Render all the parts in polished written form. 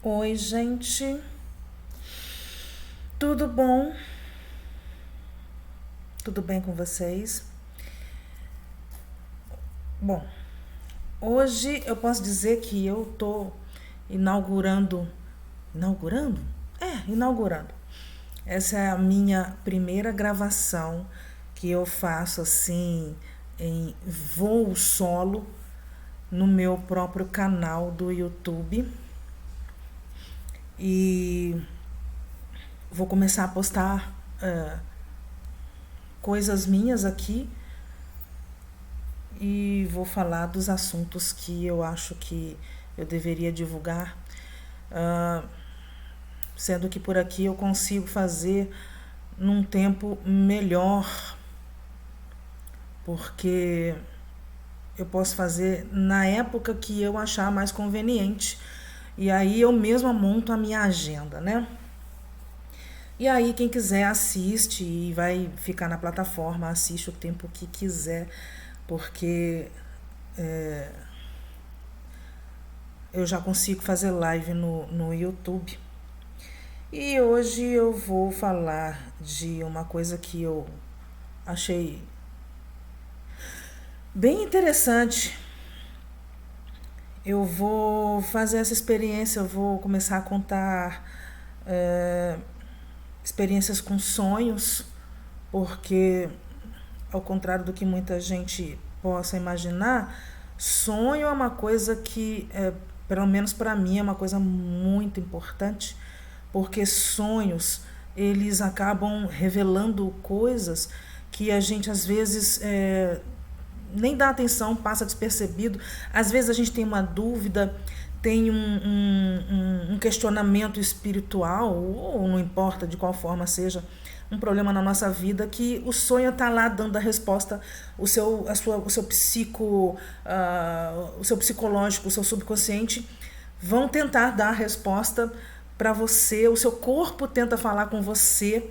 Oi, gente. Tudo bom? Tudo bem com vocês? Bom, hoje eu posso dizer que eu tô inaugurando. Inaugurando? Inaugurando. Essa é a minha primeira gravação que eu faço assim em voo solo no meu próprio canal do YouTube. E vou começar a postar coisas minhas aqui e vou falar dos assuntos que eu acho que eu deveria divulgar, ah, sendo que por aqui eu consigo fazer num tempo melhor, porque eu posso fazer na época que eu achar mais conveniente. E aí eu mesma monto a minha agenda, né? E aí quem quiser assiste e vai ficar na plataforma, assiste o tempo que quiser, porque eu já consigo fazer live no YouTube. E hoje eu vou falar de uma coisa que eu achei bem interessante. Eu vou fazer essa experiência, eu vou começar a contar experiências com sonhos, porque, ao contrário do que muita gente possa imaginar, sonho é uma coisa que, pelo menos para mim, é uma coisa muito importante, porque sonhos eles acabam revelando coisas que a gente às vezes nem dá atenção, passa despercebido. Às vezes a gente tem uma dúvida, tem um questionamento espiritual, ou não importa de qual forma seja, um problema na nossa vida, que o sonho está lá dando a resposta, o seu psicológico, o seu subconsciente vão tentar dar a resposta para você, o seu corpo tenta falar com você,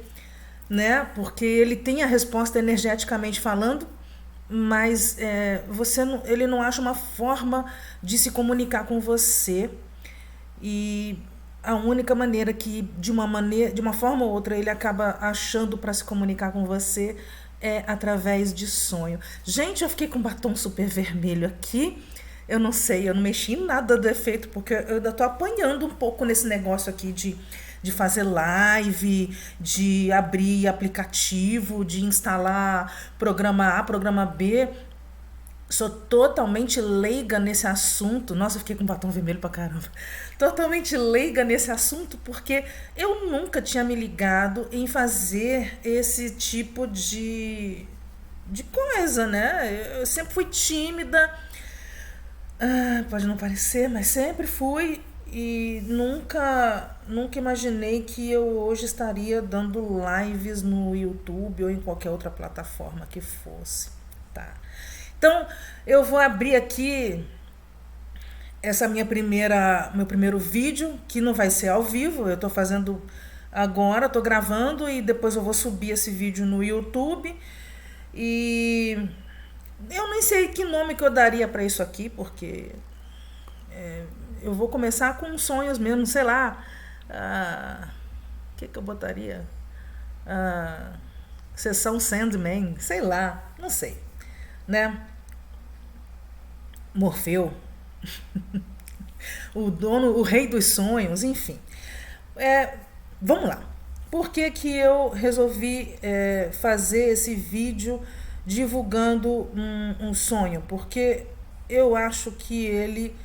né? Porque ele tem a resposta energeticamente falando, mas ele não acha uma forma de se comunicar com você. E a única maneira que, de uma forma ou outra, ele acaba achando para se comunicar com você é através de sonho. Gente, eu fiquei com um batom super vermelho aqui. Eu não sei, eu não mexi em nada do efeito, porque eu ainda tô apanhando um pouco nesse negócio aqui de fazer live, de abrir aplicativo, de instalar programa A, programa B. Sou totalmente leiga nesse assunto. Nossa, eu fiquei com batom vermelho pra caramba. Totalmente leiga nesse assunto porque eu nunca tinha me ligado em fazer esse tipo de coisa, né? Eu sempre fui tímida, pode não parecer, mas sempre fui e nunca imaginei que eu hoje estaria dando lives no YouTube ou em qualquer outra plataforma que fosse, tá? Então, eu vou abrir aqui essa meu primeiro vídeo, que não vai ser ao vivo, eu tô fazendo agora, tô gravando e depois eu vou subir esse vídeo no YouTube. E eu nem sei que nome que eu daria para isso aqui, porque eu vou começar com sonhos mesmo, sei lá. Que eu botaria? Ah, Sessão Sandman, sei lá, não sei, né? Morfeu, o dono, o rei dos sonhos, enfim. É, vamos lá. Por que, que eu resolvi fazer esse vídeo divulgando um sonho? Porque eu acho que ele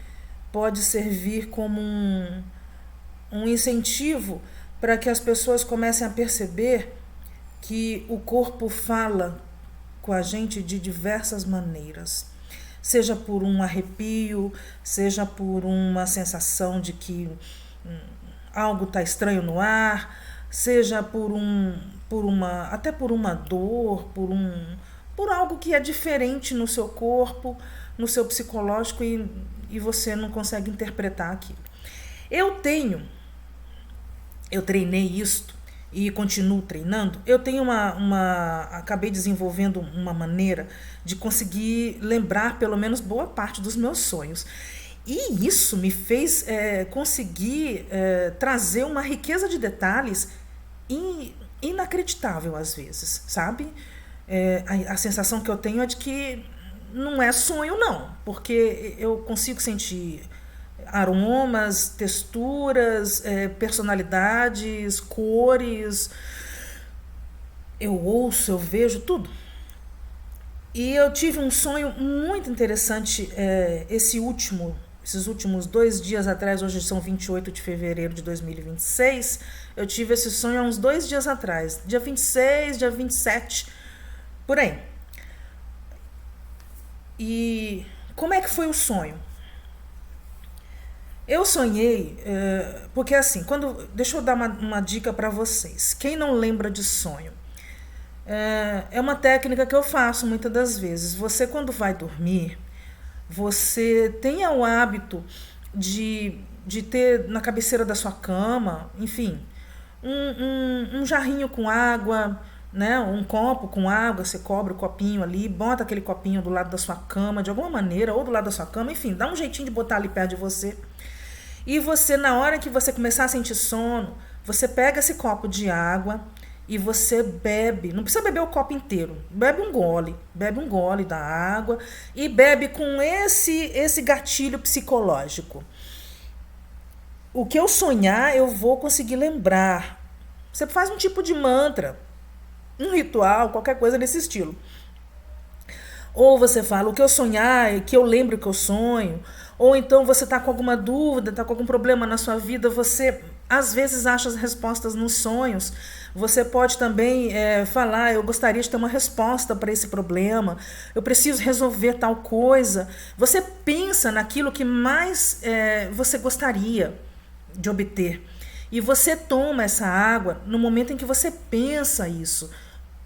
pode servir como um incentivo para que as pessoas comecem a perceber que o corpo fala com a gente de diversas maneiras. Seja por um arrepio, seja por uma sensação de que algo está estranho no ar, seja até por uma dor, por algo que é diferente no seu corpo, no seu psicológico e você não consegue interpretar aquilo. Eu tenho eu treinei isto e continuo treinando, eu tenho acabei desenvolvendo uma maneira de conseguir lembrar pelo menos boa parte dos meus sonhos. E isso me fez conseguir trazer uma riqueza de detalhes inacreditável às vezes, sabe? A sensação que eu tenho é de que não é sonho, não, porque eu consigo sentir aromas, texturas, personalidades, cores. Eu ouço, eu vejo tudo. E eu tive um sonho muito interessante esses últimos 2 dias atrás. Hoje são 28 de fevereiro de 2026. Eu tive esse sonho há uns 2 dias atrás, dia 26, dia 27, por aí. E como é que foi o sonho? Eu sonhei, porque assim, deixa eu dar uma dica para vocês. Quem não lembra de sonho? É uma técnica que eu faço muitas das vezes. Você, quando vai dormir, você tenha o hábito de ter na cabeceira da sua cama, enfim, um jarrinho com água, né? Um copo com água, você cobre o copinho ali, bota aquele copinho do lado da sua cama, de alguma maneira, ou do lado da sua cama, enfim, dá um jeitinho de botar ali perto de você. E você, na hora que você começar a sentir sono, você pega esse copo de água e você bebe. Não precisa beber o copo inteiro. Bebe um gole da água e bebe com esse gatilho psicológico. O que eu sonhar, eu vou conseguir lembrar. Você faz um tipo de mantra, um ritual, qualquer coisa desse estilo. Ou você fala, o que eu sonhar, que eu lembro que eu sonho. Ou então você está com alguma dúvida, está com algum problema na sua vida, você às vezes acha as respostas nos sonhos. Você pode também falar, eu gostaria de ter uma resposta para esse problema, eu preciso resolver tal coisa. Você pensa naquilo que mais você gostaria de obter. E você toma essa água no momento em que você pensa isso.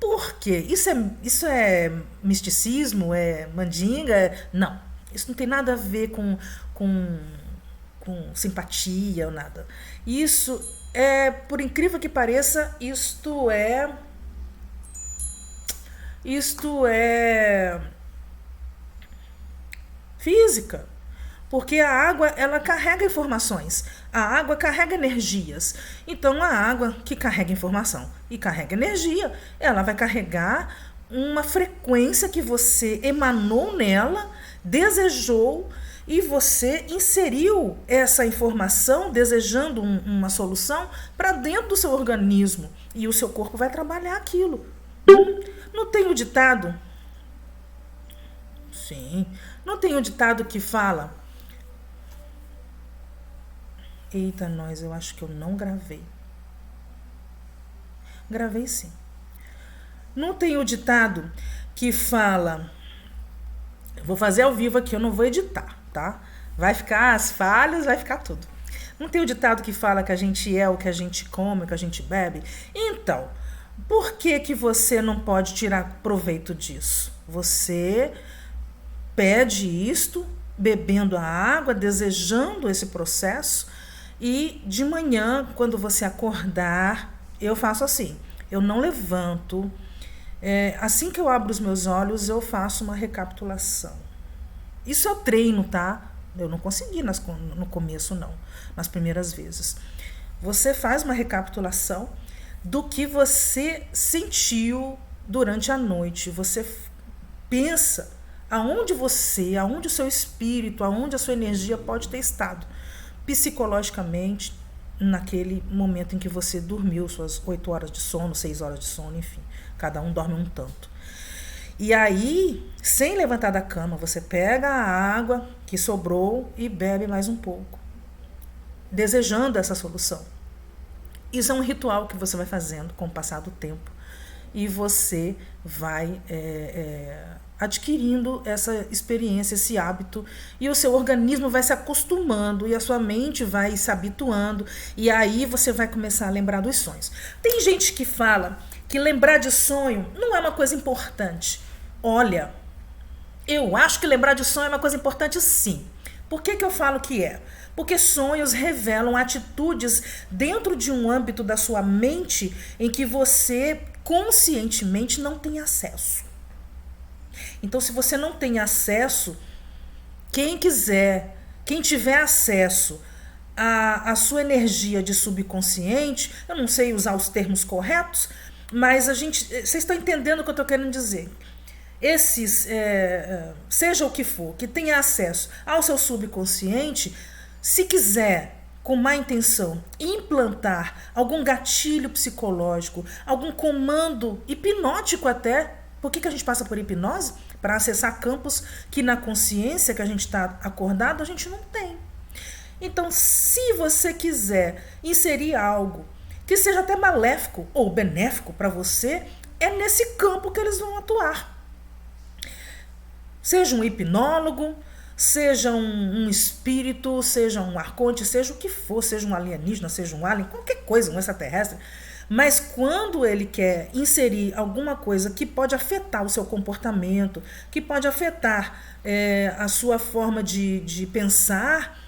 Por quê? Isso é misticismo? É mandinga? Não. Isso não tem nada a ver com simpatia ou nada. Isso por incrível que pareça, isto é física. Porque a água, ela carrega informações. A água carrega energias. Então, a água que carrega informação e carrega energia, ela vai carregar uma frequência que você emanou nela, desejou, e você inseriu essa informação, desejando uma solução, para dentro do seu organismo. E o seu corpo vai trabalhar aquilo. Não tem o ditado? Sim. Não tem o ditado que fala... Eita, nós, eu acho que eu não gravei. Gravei sim. Não tem o ditado que fala... Vou fazer ao vivo aqui, eu não vou editar, tá? Vai ficar as falhas, vai ficar tudo. Não tem o ditado que fala que a gente é o que a gente come, o que a gente bebe? Então, por que você não pode tirar proveito disso? Você pede isto, bebendo a água, desejando esse processo, e de manhã, quando você acordar, eu faço assim, eu não levanto. Assim que eu abro os meus olhos, eu faço uma recapitulação. Isso eu treino, tá? Eu não consegui no começo, não. Nas primeiras vezes. Você faz uma recapitulação do que você sentiu durante a noite. Você pensa aonde o seu espírito, aonde a sua energia pode ter estado. Psicologicamente, naquele momento em que você dormiu suas 8 horas de sono, 6 horas de sono, enfim. Cada um dorme um tanto. E aí, sem levantar da cama, você pega a água que sobrou e bebe mais um pouco, desejando essa solução. Isso é um ritual que você vai fazendo com o passar do tempo. E você vai adquirindo essa experiência, esse hábito, e o seu organismo vai se acostumando e a sua mente vai se habituando, e aí você vai começar a lembrar dos sonhos. Tem gente que fala que lembrar de sonho não é uma coisa importante. Olha, eu acho que lembrar de sonho é uma coisa importante, sim. Por que eu falo que é? Porque sonhos revelam atitudes dentro de um âmbito da sua mente em que você conscientemente não tem acesso. Então, se você não tem acesso, quem quiser Quem tiver acesso à sua energia de subconsciente, eu não sei usar os termos corretos, mas vocês estão entendendo o que eu estou querendo dizer. Esses, seja o que for, que tenha acesso ao seu subconsciente, se quiser, com má intenção, implantar algum gatilho psicológico, algum comando hipnótico até. Por que a gente passa por hipnose? Para acessar campos que na consciência que a gente está acordado, a gente não tem. Então, se você quiser inserir algo que seja até maléfico ou benéfico para você, é nesse campo que eles vão atuar. Seja um hipnólogo, seja um espírito, seja um arconte, seja o que for, seja um alienígena, seja um alien, qualquer coisa, um extraterrestre. Mas quando ele quer inserir alguma coisa que pode afetar o seu comportamento, que pode afetar a sua forma de pensar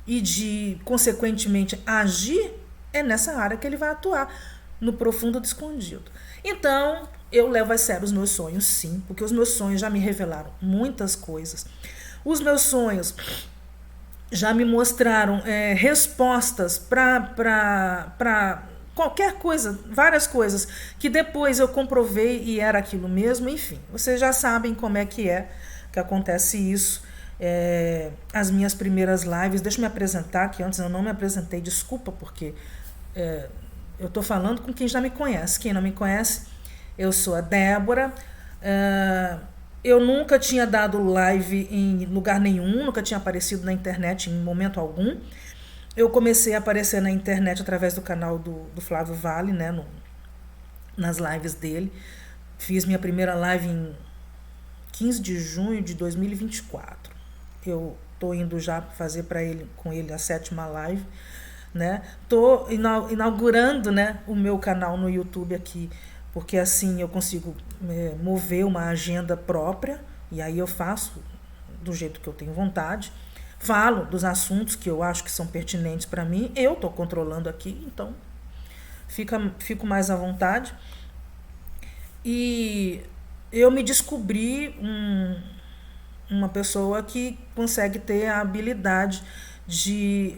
e de, consequentemente, agir, é nessa área que ele vai atuar, no profundo do escondido. Então, eu levo a sério os meus sonhos, sim, porque os meus sonhos já me revelaram muitas coisas. Os meus sonhos já me mostraram respostas para qualquer coisa, várias coisas, que depois eu comprovei e era aquilo mesmo, enfim. Vocês já sabem como é que acontece isso. As minhas primeiras lives, deixa eu me apresentar, que antes eu não me apresentei, desculpa, porque eu estou falando com quem já me conhece. Quem não me conhece, eu sou a Débora. Eu nunca tinha dado live em lugar nenhum, nunca tinha aparecido na internet em momento algum. Eu comecei a aparecer na internet através do canal do Flávio Vale, né, nas lives dele. Fiz minha primeira live em 15 de junho de 2024. Eu estou indo já fazer com ele a 7ª live. Estou inaugurando, né, o meu canal no YouTube aqui, porque assim eu consigo mover uma agenda própria, e aí eu faço do jeito que eu tenho vontade, falo dos assuntos que eu acho que são pertinentes para mim, eu estou controlando aqui, então fico mais à vontade. E eu me descobri uma pessoa que consegue ter a habilidade de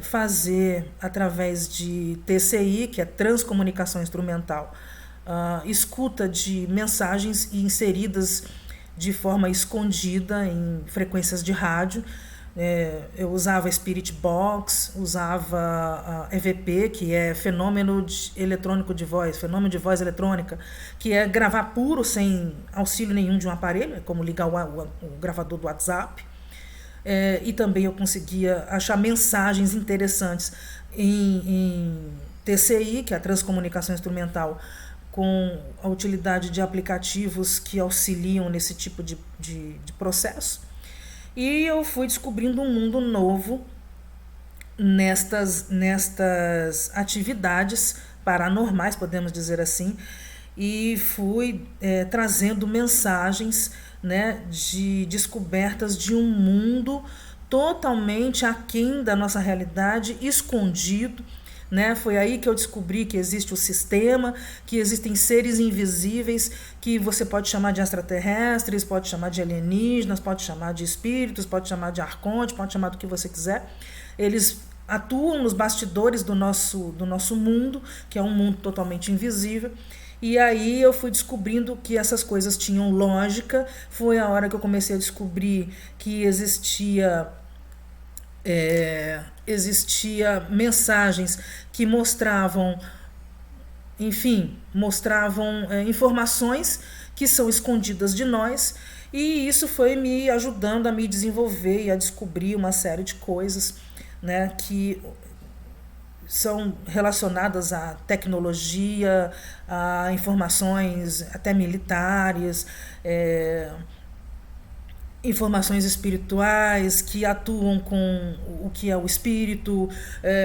fazer, através de TCI, que é transcomunicação instrumental, escuta de mensagens inseridas de forma escondida em frequências de rádio. Eu usava Spirit Box, usava EVP, que é fenômeno eletrônico de voz, fenômeno de voz eletrônica, que é gravar puro, sem auxílio nenhum de um aparelho, é como ligar o gravador do WhatsApp. E também eu conseguia achar mensagens interessantes em TCI, que é a transcomunicação instrumental, com a utilidade de aplicativos que auxiliam nesse tipo de processo. E eu fui descobrindo um mundo novo nestas atividades paranormais, podemos dizer assim, e fui trazendo mensagens, né, de descobertas de um mundo totalmente aquém da nossa realidade, escondido. Né? Foi aí que eu descobri que existe o sistema, que existem seres invisíveis, que você pode chamar de extraterrestres, pode chamar de alienígenas, pode chamar de espíritos, pode chamar de arconte, pode chamar do que você quiser. Eles atuam nos bastidores do nosso mundo, que é um mundo totalmente invisível. E aí eu fui descobrindo que essas coisas tinham lógica. Foi a hora que eu comecei a descobrir que existia mensagens que mostravam informações que são escondidas de nós, e isso foi me ajudando a me desenvolver e a descobrir uma série de coisas, né, que são relacionadas à tecnologia, a informações até militares, informações espirituais que atuam com o que é o espírito.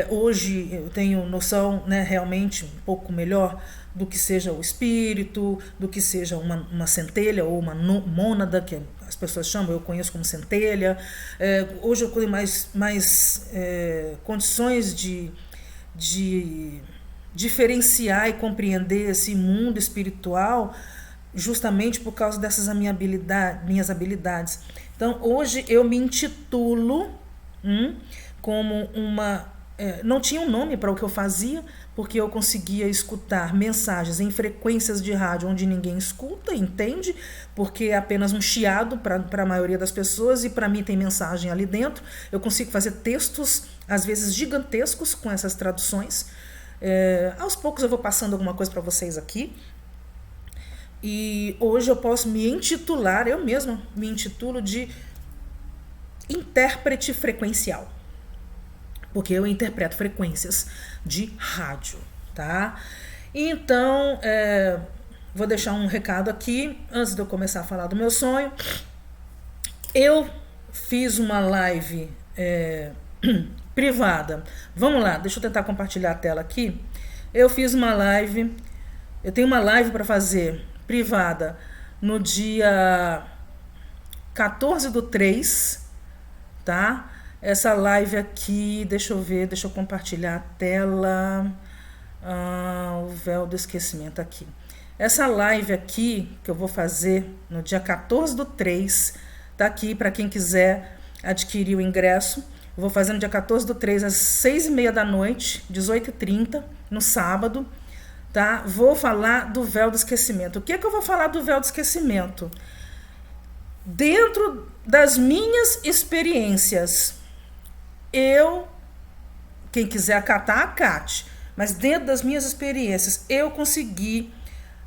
Hoje eu tenho noção, né, realmente um pouco melhor do que seja o espírito, do que seja uma centelha ou uma mônada, que as pessoas chamam, eu conheço como centelha. Hoje eu tenho mais condições de diferenciar e compreender esse mundo espiritual, justamente por causa dessas minhas habilidades. Então, hoje eu me intitulo como uma... não tinha um nome para o que eu fazia, porque eu conseguia escutar mensagens em frequências de rádio onde ninguém escuta, entende? Porque é apenas um chiado para a maioria das pessoas, e para mim tem mensagem ali dentro. Eu consigo fazer textos, às vezes gigantescos, com essas traduções. Aos poucos eu vou passando alguma coisa para vocês aqui. E hoje eu posso me intitular, eu mesma me intitulo de intérprete frequencial, porque eu interpreto frequências de rádio, tá? Então, vou deixar um recado aqui, antes de eu começar a falar do meu sonho. Eu fiz uma live privada. Vamos lá, deixa eu tentar compartilhar a tela aqui. Eu fiz uma live, eu tenho uma live para fazer privada no dia 14/3, tá? Essa live aqui, deixa eu ver, deixa eu compartilhar a tela. O véu do esquecimento aqui. Essa live aqui que eu vou fazer no dia 14/3, tá aqui para quem quiser adquirir o ingresso. Eu vou fazer no dia 14/3 às 6h30 da noite, 18h30, no sábado, tá? Vou falar do véu do esquecimento. O que é que eu vou falar do véu do esquecimento? Dentro das minhas experiências, quem quiser acatar, acate, mas dentro das minhas experiências, eu consegui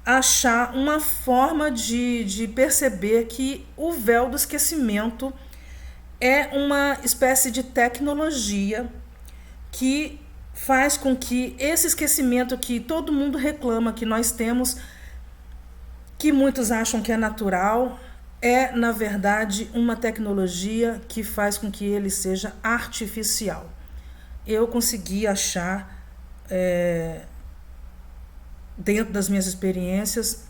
achar uma forma de perceber que o véu do esquecimento é uma espécie de tecnologia que faz com que esse esquecimento que todo mundo reclama que nós temos, que muitos acham que é natural, é, na verdade, uma tecnologia que faz com que ele seja artificial. Eu consegui achar, dentro das minhas experiências,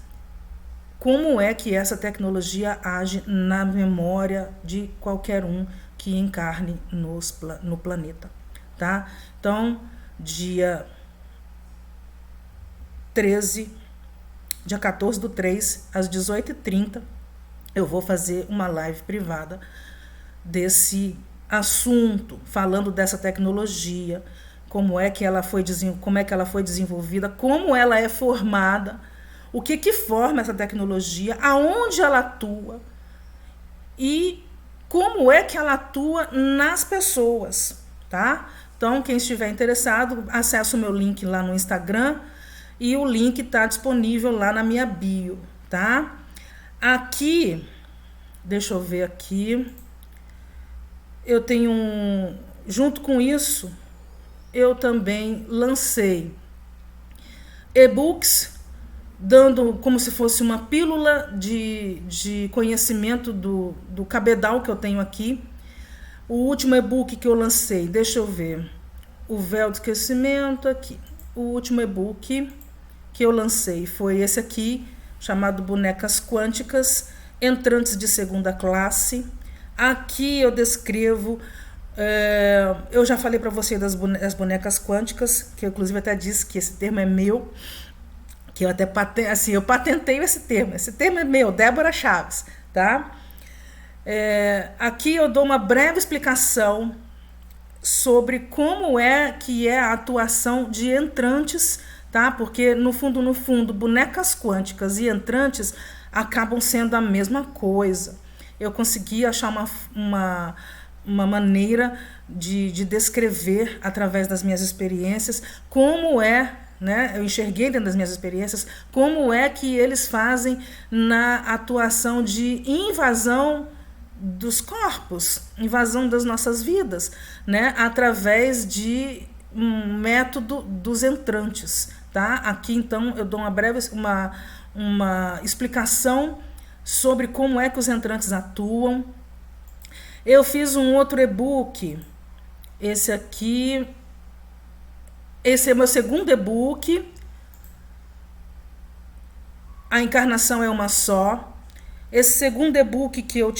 como é que essa tecnologia age na memória de qualquer um que encarne no planeta, tá? Então, dia 14/3, às 18h30, eu vou fazer uma live privada desse assunto, falando dessa tecnologia, como é que ela foi desenvolvida, como ela é formada, o que forma essa tecnologia, aonde ela atua e como é que ela atua nas pessoas, tá? Então, quem estiver interessado, acesse o meu link lá no Instagram, e o link está disponível lá na minha bio, tá? Aqui, deixa eu ver aqui, eu tenho junto com isso, eu também lancei e-books, dando como se fosse uma pílula de conhecimento do cabedal que eu tenho aqui. O último e-book que eu lancei, deixa eu ver, o véu do esquecimento aqui. O último e-book que eu lancei foi esse aqui, chamado Bonecas Quânticas, Entrantes de Segunda Classe. Aqui eu descrevo, eu já falei para você das bonecas quânticas, que eu inclusive até disse que esse termo é meu, que eu até eu patentei esse termo é meu, Débora Chaves, tá? Aqui eu dou uma breve explicação sobre como é que é a atuação de entrantes, tá? Porque no fundo, bonecas quânticas e entrantes acabam sendo a mesma coisa. Eu consegui achar uma maneira de descrever, através das minhas experiências, como é, né? Eu enxerguei dentro das minhas experiências como é que eles fazem na atuação de invasão dos corpos, invasão das nossas vidas, né? Através de um método dos entrantes, tá? Aqui então eu dou uma explicação sobre como é que os entrantes atuam. Eu fiz um outro e-book, esse é meu segundo e-book, A Encarnação é Uma Só. Esse segundo e-book que eu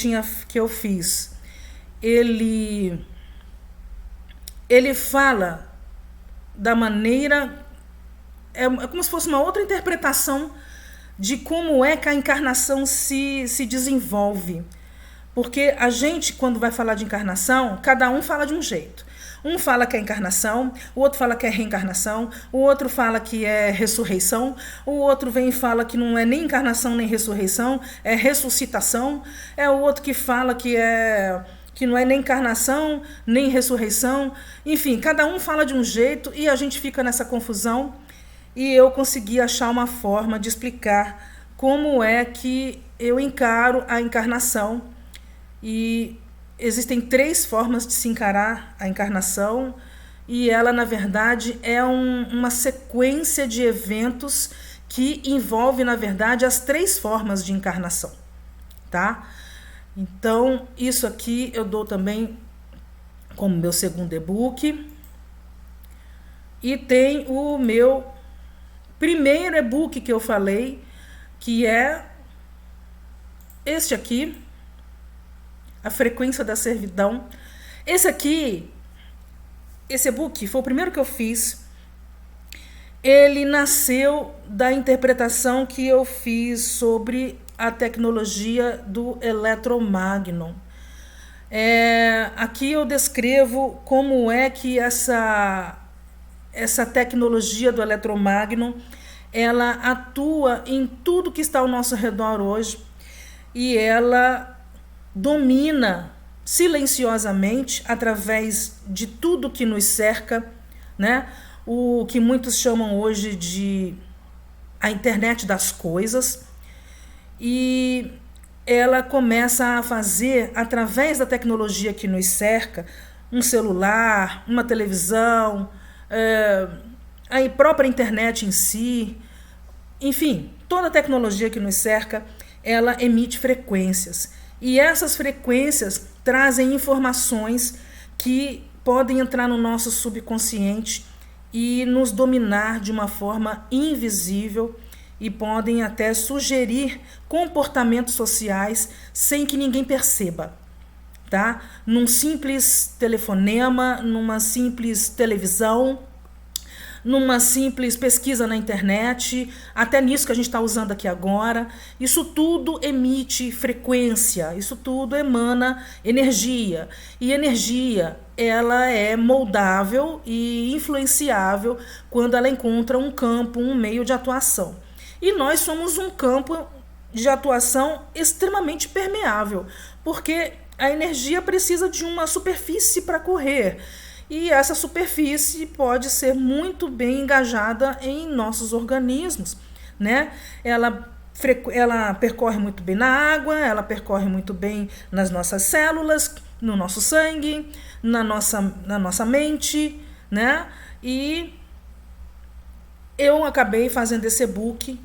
fiz, ele fala da maneira, é como se fosse uma outra interpretação de como é que a encarnação se desenvolve. Porque a gente, quando vai falar de encarnação, cada um fala de um jeito. Um fala que é encarnação, o outro fala que é reencarnação, o outro fala que é ressurreição, o outro vem e fala que não é nem encarnação nem ressurreição, é ressuscitação, é o outro que fala que não é nem encarnação, nem ressurreição. Enfim, cada um fala de um jeito e a gente fica nessa confusão. E eu consegui achar uma forma de explicar como é que eu encaro a encarnação. E existem 3 formas de se encarar a encarnação, e ela, na verdade, é uma sequência de eventos que envolve, na verdade, as 3 formas de encarnação, tá? Então, isso aqui eu dou também como meu segundo e-book. E tem o meu primeiro e-book que eu falei, que é este aqui, A Frequência da Servidão. Esse e-book foi o primeiro que eu fiz. Ele nasceu da interpretação que eu fiz sobre a tecnologia do eletromagno. Aqui eu descrevo como é que essa tecnologia do eletromagno ela atua em tudo que está ao nosso redor hoje, e ela domina silenciosamente através de tudo que nos cerca, né? O que muitos chamam hoje de a internet das coisas. E ela começa a fazer, através da tecnologia que nos cerca, um celular, uma televisão, a própria internet em si, enfim, toda a tecnologia que nos cerca, ela emite frequências. E essas frequências trazem informações que podem entrar no nosso subconsciente e nos dominar de uma forma invisível, e podem até sugerir comportamentos sociais sem que ninguém perceba, tá? Num simples telefonema, numa simples televisão, numa simples pesquisa na internet, até nisso que a gente está usando aqui agora. Isso tudo emite frequência, isso tudo emana energia. E energia, ela é moldável e influenciável quando ela encontra um campo, um meio de atuação. E nós somos um campo de atuação extremamente permeável, porque a energia precisa de uma superfície para correr. E essa superfície pode ser muito bem engajada em nossos organismos, né? Ela percorre muito bem na água, ela percorre muito bem nas nossas células, no nosso sangue, na nossa mente, né? E eu acabei fazendo esse e-book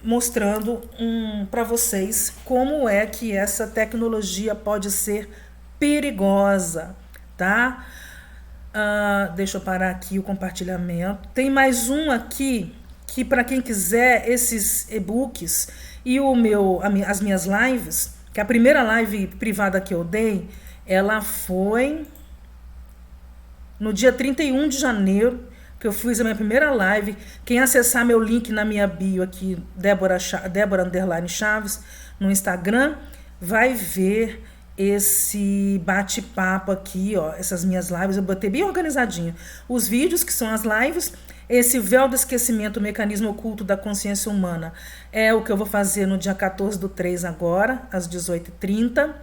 mostrando para vocês como é que essa tecnologia pode ser perigosa, tá? Deixa eu parar aqui o compartilhamento. Tem mais um aqui que, para quem quiser esses e-books e as minhas lives, que a primeira live privada que eu dei, ela foi no dia 31 de janeiro, que eu fiz a minha primeira live. Quem acessar meu link na minha bio aqui, Débora _Chaves, no Instagram, vai ver esse bate-papo aqui, ó, essas minhas lives. Eu botei bem organizadinho os vídeos, que são as lives. Esse véu do esquecimento, o mecanismo oculto da consciência humana, é o que eu vou fazer no dia 14/3 agora, às 18h30.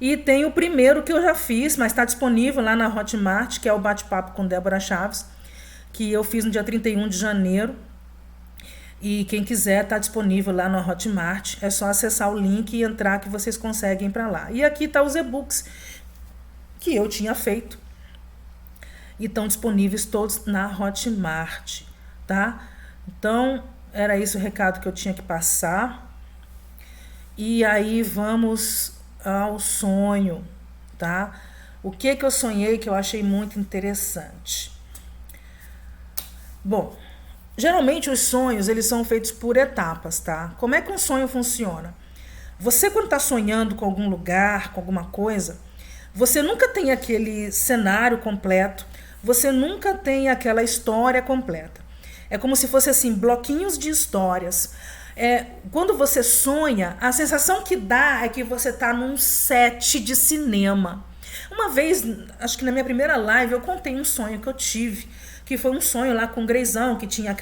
E tem o primeiro que eu já fiz, mas está disponível lá na Hotmart, que é o bate-papo com Débora Chaves, que eu fiz no dia 31 de janeiro. E quem quiser, está disponível lá no Hotmart. É só acessar o link e entrar que vocês conseguem para lá. E aqui tá os e-books que eu tinha feito. E estão disponíveis todos na Hotmart, tá? Então, era esse o recado que eu tinha que passar. E aí vamos ao sonho, tá? O que eu sonhei que eu achei muito interessante? Bom, geralmente os sonhos, eles são feitos por etapas, tá? Como é que um sonho funciona? Você, quando está sonhando com algum lugar, com alguma coisa, você nunca tem aquele cenário completo, você nunca tem aquela história completa. É como se fosse assim, bloquinhos de histórias. Quando você sonha, a sensação que dá é que você está num set de cinema. Uma vez, acho que na minha primeira live, eu contei um sonho que eu tive, que foi um sonho lá com o Greizão, que tinha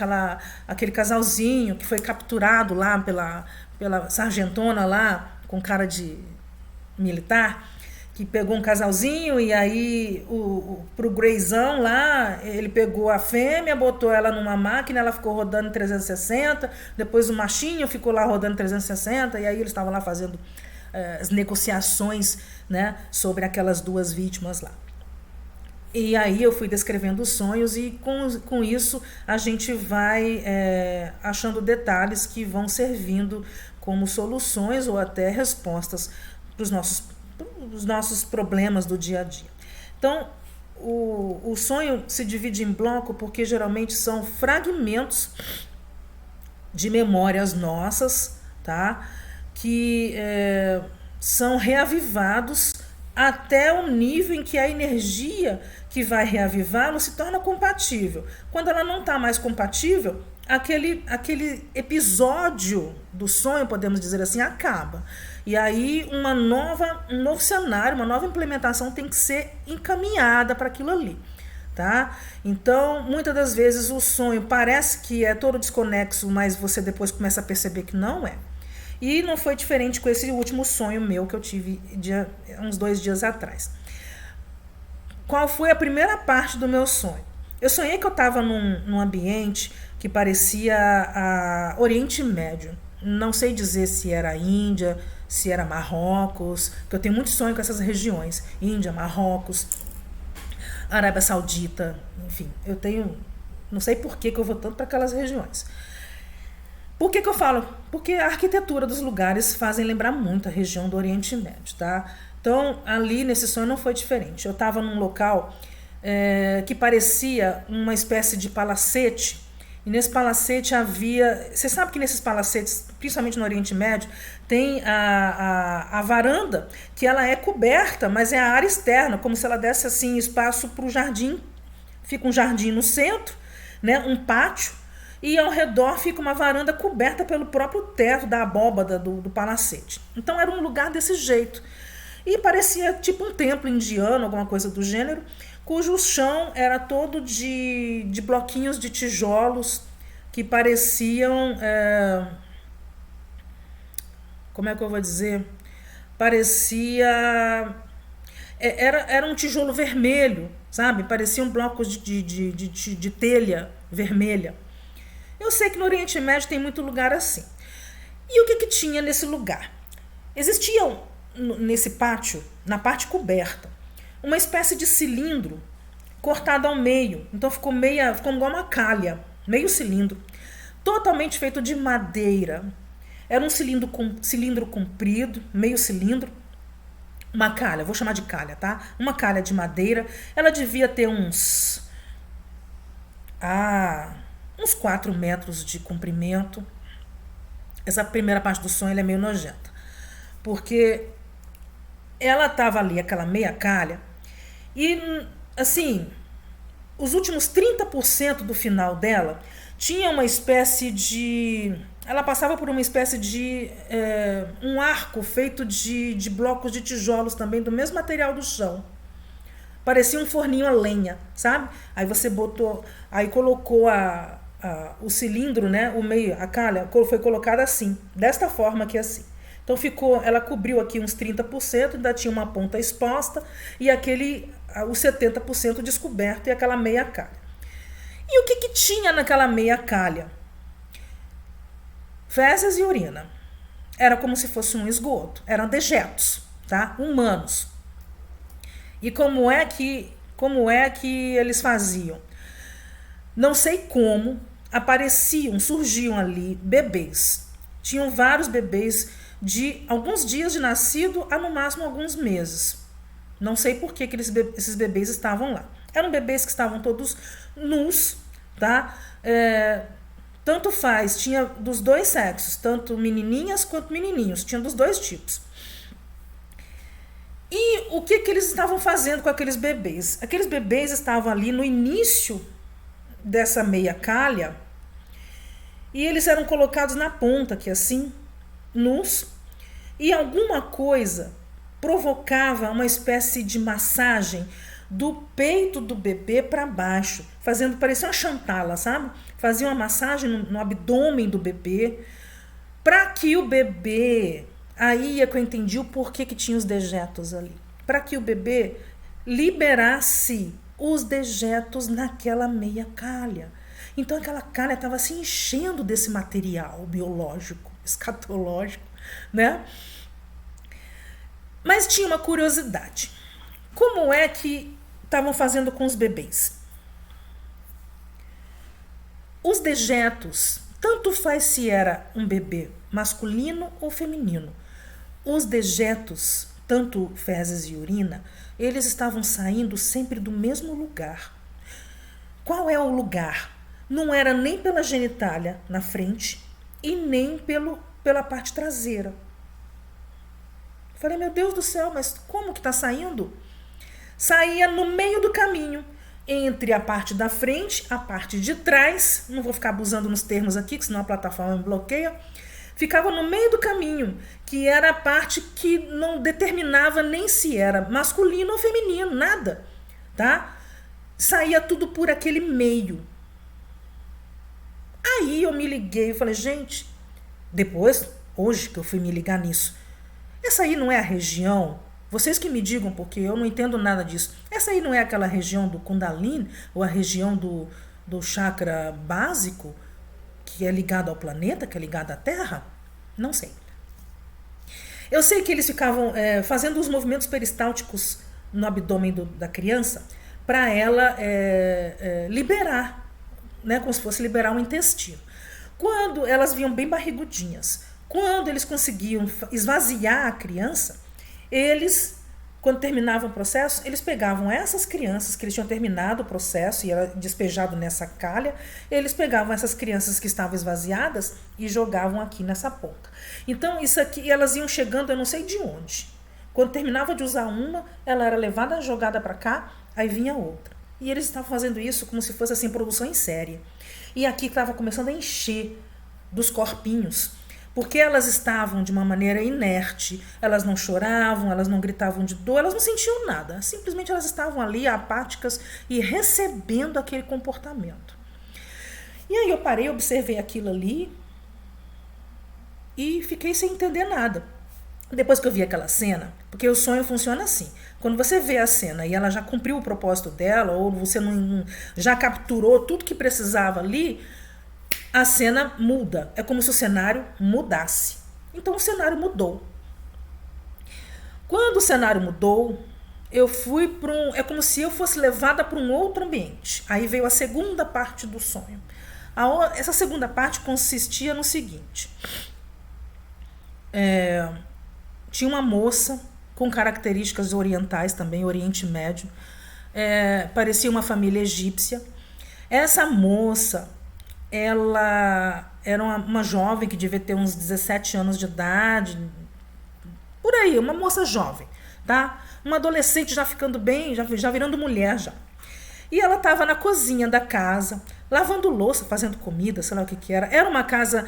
aquele casalzinho que foi capturado lá pela sargentona lá, com cara de militar, que pegou um casalzinho e aí pro Greizão lá, ele pegou a fêmea, botou ela numa máquina, ela ficou rodando em 360, depois o machinho ficou lá rodando 360, e aí eles estavam lá fazendo as negociações, né, sobre aquelas duas vítimas lá. E aí eu fui descrevendo os sonhos e com isso a gente vai achando detalhes que vão servindo como soluções ou até respostas para os nossos problemas do dia a dia. Então, o sonho se divide em bloco porque geralmente são fragmentos de memórias nossas, tá? Que são reavivados até o nível em que a energia que vai reavivá-lo se torna compatível. Quando ela não está mais compatível, aquele episódio do sonho, podemos dizer assim, acaba. E aí um novo cenário, uma nova implementação tem que ser encaminhada para aquilo ali. Tá? Então, muitas das vezes o sonho parece que é todo desconexo, mas você depois começa a perceber que não é. E não foi diferente com esse último sonho meu que eu tive uns 2 dias atrás. Qual foi a primeira parte do meu sonho? Eu sonhei que eu estava num ambiente que parecia a Oriente Médio. Não sei dizer se era a Índia, se era Marrocos, porque eu tenho muito sonho com essas regiões. Índia, Marrocos, Arábia Saudita, enfim. Eu tenho... Não sei por que eu vou tanto para aquelas regiões. Por que eu falo? Porque a arquitetura dos lugares fazem lembrar muito a região do Oriente Médio, tá? Então, ali nesse sonho não foi diferente. Eu estava num local que parecia uma espécie de palacete, e nesse palacete havia... Você sabe que nesses palacetes, principalmente no Oriente Médio, tem a varanda, que ela é coberta, mas é a área externa, como se ela desse assim espaço para o jardim. Fica um jardim no centro, né, um pátio, e ao redor fica uma varanda coberta pelo próprio teto da abóbada do palacete. Então era um lugar desse jeito. E parecia tipo um templo indiano, alguma coisa do gênero, cujo chão era todo de bloquinhos de tijolos que pareciam... como é que eu vou dizer? Parecia... Era um tijolo vermelho, sabe? Pareciam blocos de telha vermelha. Eu sei que no Oriente Médio tem muito lugar assim. E o que tinha nesse lugar? Existia nesse pátio, na parte coberta, uma espécie de cilindro cortado ao meio. Então ficou igual uma calha, meio cilindro, totalmente feito de madeira. Era um cilindro comprido, meio cilindro, uma calha, vou chamar de calha, tá? Uma calha de madeira. Ela devia ter uns 4 metros de comprimento. Essa primeira parte do sonho é meio nojenta, porque ela estava ali, aquela meia calha, e assim, os últimos 30% do final dela tinha uma espécie de... Ela passava por uma espécie de um arco feito de blocos de tijolos também, do mesmo material do chão. Parecia um forninho a lenha, sabe? Aí você colocou o cilindro, né? O meio, a calha, foi colocada assim, desta forma aqui assim. Então ela cobriu aqui uns 30%, ainda tinha uma ponta exposta e os 70% descoberto e aquela meia calha. E o que tinha naquela meia calha? Fezes e urina. Era como se fosse um esgoto. Eram dejetos, tá? Humanos. E como é que eles faziam? Não sei como, surgiam ali bebês. Tinham vários bebês de alguns dias de nascido a no máximo alguns meses. Não sei por que esses bebês estavam lá. Eram bebês que estavam todos nus, tá? Tanto faz, tinha dos dois sexos, tanto menininhas quanto menininhos, tinha dos dois tipos. E o que eles estavam fazendo com aqueles bebês? Aqueles bebês estavam ali no início dessa meia calha E eles eram colocados na ponta, aqui assim, nus, e alguma coisa provocava uma espécie de massagem do peito do bebê para baixo, fazendo parecer uma chantala, sabe? Fazia uma massagem no abdômen do bebê, para que o bebê, aí é que eu entendi o porquê que tinha os dejetos ali, para que o bebê liberasse os dejetos naquela meia calha. Então aquela calha estava se enchendo desse material biológico, escatológico, né? Mas tinha uma curiosidade. Como é que estavam fazendo com os bebês? Os dejetos, tanto faz se era um bebê masculino ou feminino, os dejetos, tanto fezes e urina, eles estavam saindo sempre do mesmo lugar. Qual é o lugar? Não era nem pela genitália na frente e nem pela parte traseira. Falei, meu Deus do céu, mas como que está saindo? Saía no meio do caminho, entre a parte da frente, a parte de trás, não vou ficar abusando nos termos aqui, que senão a plataforma me bloqueia, ficava no meio do caminho, que era a parte que não determinava nem se era masculino ou feminino, nada, tá? Saía tudo por aquele meio. Aí eu me liguei e falei, gente, depois, hoje que eu fui me ligar nisso, essa aí não é a região, vocês que me digam, porque eu não entendo nada disso, essa aí não é aquela região do Kundalini, ou a região do chakra básico, que é ligado ao planeta, que é ligado à Terra? Não sei. Eu sei que eles ficavam fazendo os movimentos peristálticos no abdômen da criança para ela liberar, né, como se fosse liberar um intestino. Quando elas vinham bem barrigudinhas, quando eles conseguiam esvaziar a criança, eles, quando terminavam o processo, eles pegavam essas crianças que eles tinham terminado o processo e era despejado nessa calha, eles pegavam essas crianças que estavam esvaziadas e jogavam aqui nessa ponta. Então, isso aqui, elas iam chegando, eu não sei de onde. Quando terminava de usar uma, ela era levada, jogada para cá, aí vinha outra. E eles estavam fazendo isso como se fosse assim, produção em série. E aqui estava começando a encher dos corpinhos, porque elas estavam de uma maneira inerte, elas não choravam, elas não gritavam de dor, elas não sentiam nada. Simplesmente elas estavam ali apáticas e recebendo aquele comportamento. E aí eu parei, observei aquilo ali e fiquei sem entender nada. Depois que eu vi aquela cena, porque o sonho funciona assim, quando você vê a cena e ela já cumpriu o propósito dela, ou você já capturou tudo que precisava ali, a cena muda. É como se o cenário mudasse. Então o cenário mudou. Quando o cenário mudou, eu fui para é como se eu fosse levada para um outro ambiente. Aí veio a segunda parte do sonho. Essa segunda parte consistia no seguinte. Tinha uma moça com características orientais também, Oriente Médio. Parecia uma família egípcia. Essa moça, ela era uma jovem que devia ter uns 17 anos de idade, por aí, uma moça jovem, tá? Uma adolescente já ficando bem, já virando mulher já. E ela estava na cozinha da casa, lavando louça, fazendo comida, sei lá o que era. Era uma casa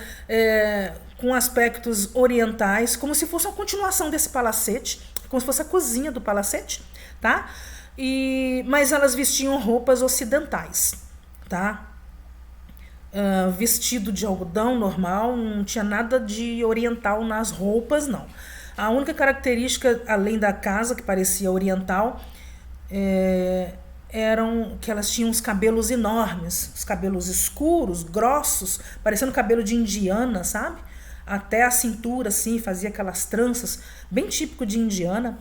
com aspectos orientais, como se fosse uma continuação desse palacete, como se fosse a cozinha do palacete, tá? Mas elas vestiam roupas ocidentais, tá? Vestido de algodão normal, não tinha nada de oriental nas roupas, não. A única característica, além da casa, que parecia oriental, eram que elas tinham os cabelos enormes, os cabelos escuros, grossos, parecendo cabelo de indiana, sabe? Até a cintura, assim, fazia aquelas tranças, bem típico de indiana.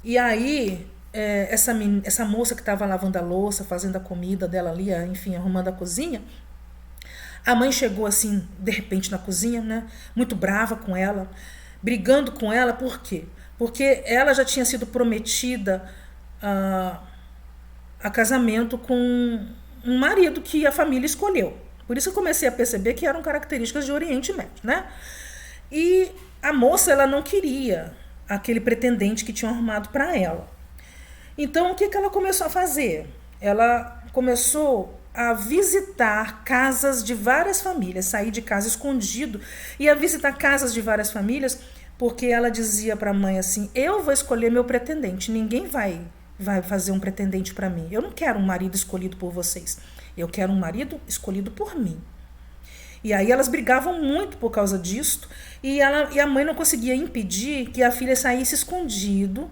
E aí, essa moça que estava lavando a louça, fazendo a comida dela ali, enfim, arrumando a cozinha, a mãe chegou assim, de repente na cozinha, né? Muito brava com ela, brigando com ela, por quê? Porque ela já tinha sido prometida a casamento com um marido que a família escolheu. Por isso eu comecei a perceber que eram características de Oriente Médio, né? E a moça, ela não queria aquele pretendente que tinham arrumado para ela. Então, o que ela começou a fazer? Ela começou a visitar casas de várias famílias, sair de casa escondido e a visitar casas de várias famílias, porque ela dizia para a mãe assim: eu vou escolher meu pretendente, ninguém vai fazer um pretendente para mim. Eu não quero um marido escolhido por vocês, eu quero um marido escolhido por mim. E aí elas brigavam muito por causa disso, e a mãe não conseguia impedir que a filha saísse escondido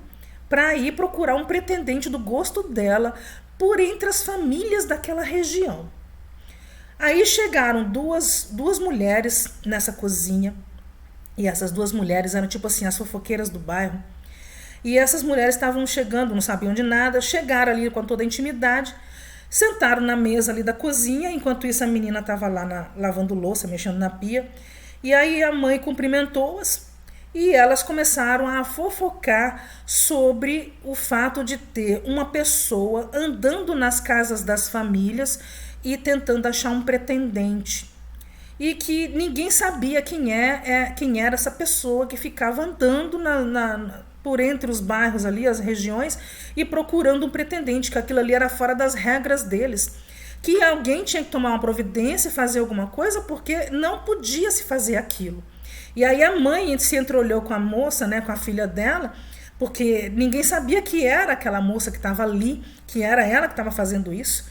para ir procurar um pretendente do gosto dela por entre as famílias daquela região. Aí chegaram duas mulheres nessa cozinha, e essas duas mulheres eram tipo assim, as fofoqueiras do bairro. E essas mulheres estavam chegando, não sabiam de nada, chegaram ali com toda a intimidade, sentaram na mesa ali da cozinha, enquanto isso a menina estava lá lavando louça, mexendo na pia. E aí a mãe cumprimentou-as e elas começaram a fofocar sobre o fato de ter uma pessoa andando nas casas das famílias e tentando achar um pretendente. E que ninguém sabia quem era essa pessoa que ficava andando por entre os bairros ali, as regiões, e procurando um pretendente, que aquilo ali era fora das regras deles. Que alguém tinha que tomar uma providência, fazer alguma coisa, porque não podia se fazer aquilo. E aí a mãe se entreolhou com a moça, né, com a filha dela, porque ninguém sabia que era aquela moça que estava ali, que era ela que estava fazendo isso.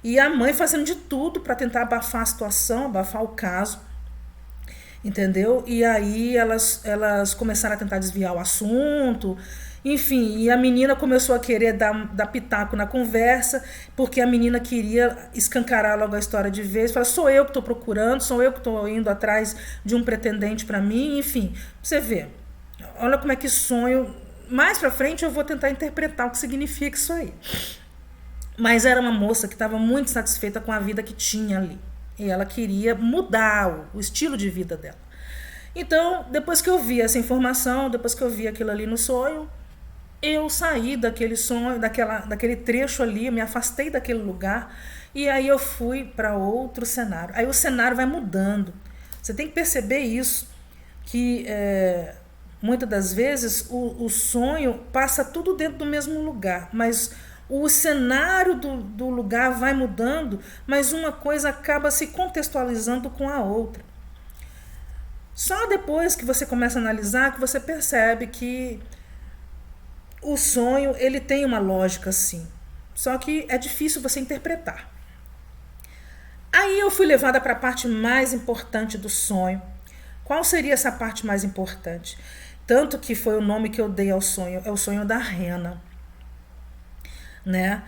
E a mãe fazendo de tudo para tentar abafar a situação, abafar o caso, entendeu? E aí elas começaram a tentar desviar o assunto, enfim, e a menina começou a querer dar pitaco na conversa, porque a menina queria escancarar logo a história de vez, falar: sou eu que estou procurando, sou eu que estou indo atrás de um pretendente para mim, enfim, você vê, olha como é que sonho. Mais para frente eu vou tentar interpretar o que significa isso aí. Mas era uma moça que estava muito satisfeita com a vida que tinha ali. E ela queria mudar o estilo de vida dela. Então, depois que eu vi essa informação, depois que eu vi aquilo ali no sonho, eu saí daquele sonho, daquele trecho ali, eu me afastei daquele lugar e aí eu fui para outro cenário. Aí o cenário vai mudando. Você tem que perceber isso, que muitas das vezes o sonho passa tudo dentro do mesmo lugar, mas o cenário do lugar vai mudando, mas uma coisa acaba se contextualizando com a outra. Só depois que você começa a analisar que você percebe que o sonho ele tem uma lógica, sim. Só que é difícil você interpretar. Aí eu fui levada para a parte mais importante do sonho. Qual seria essa parte mais importante? Tanto que foi o nome que eu dei ao sonho, é o sonho da rena. Né?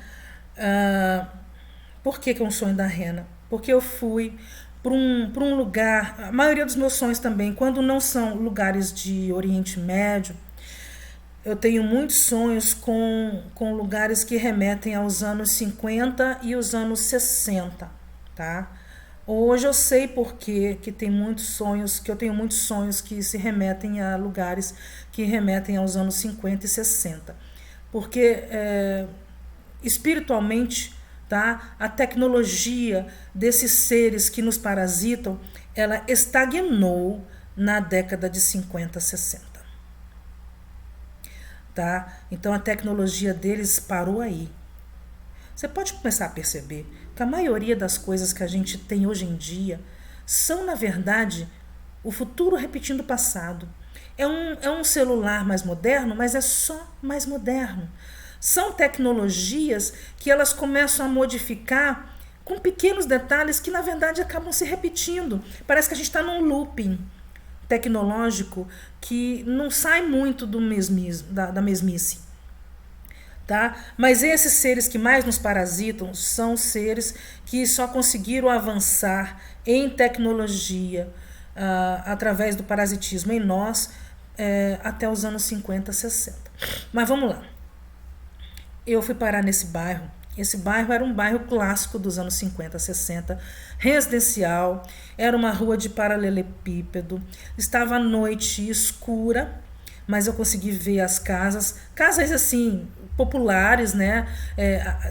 Por que é um sonho da rena? Porque eu fui para um lugar, a maioria dos meus sonhos também, quando não são lugares de Oriente Médio, eu tenho muitos sonhos com lugares que remetem aos anos 50 e os anos 60, tá? Hoje eu sei por que tem muitos sonhos, que eu tenho muitos sonhos que se remetem a lugares que remetem aos anos 50 e 60. Porque espiritualmente, tá? A tecnologia desses seres que nos parasitam, ela estagnou na década de 50, 60. Tá? Então a tecnologia deles parou aí. Você pode começar a perceber que a maioria das coisas que a gente tem hoje em dia são, na verdade, o futuro repetindo o passado. É um celular mais moderno, mas é só mais moderno. São tecnologias que elas começam a modificar com pequenos detalhes que, na verdade, acabam se repetindo. Parece que a gente está num looping tecnológico que não sai muito da mesmice. Tá? Mas esses seres que mais nos parasitam são seres que só conseguiram avançar em tecnologia através do parasitismo em nós até os anos 50, 60. Mas vamos lá. Eu fui parar nesse bairro. Esse bairro era um bairro clássico dos anos 50, 60, residencial, era uma rua de paralelepípedo, estava à noite escura, mas eu consegui ver as casas assim, populares, né?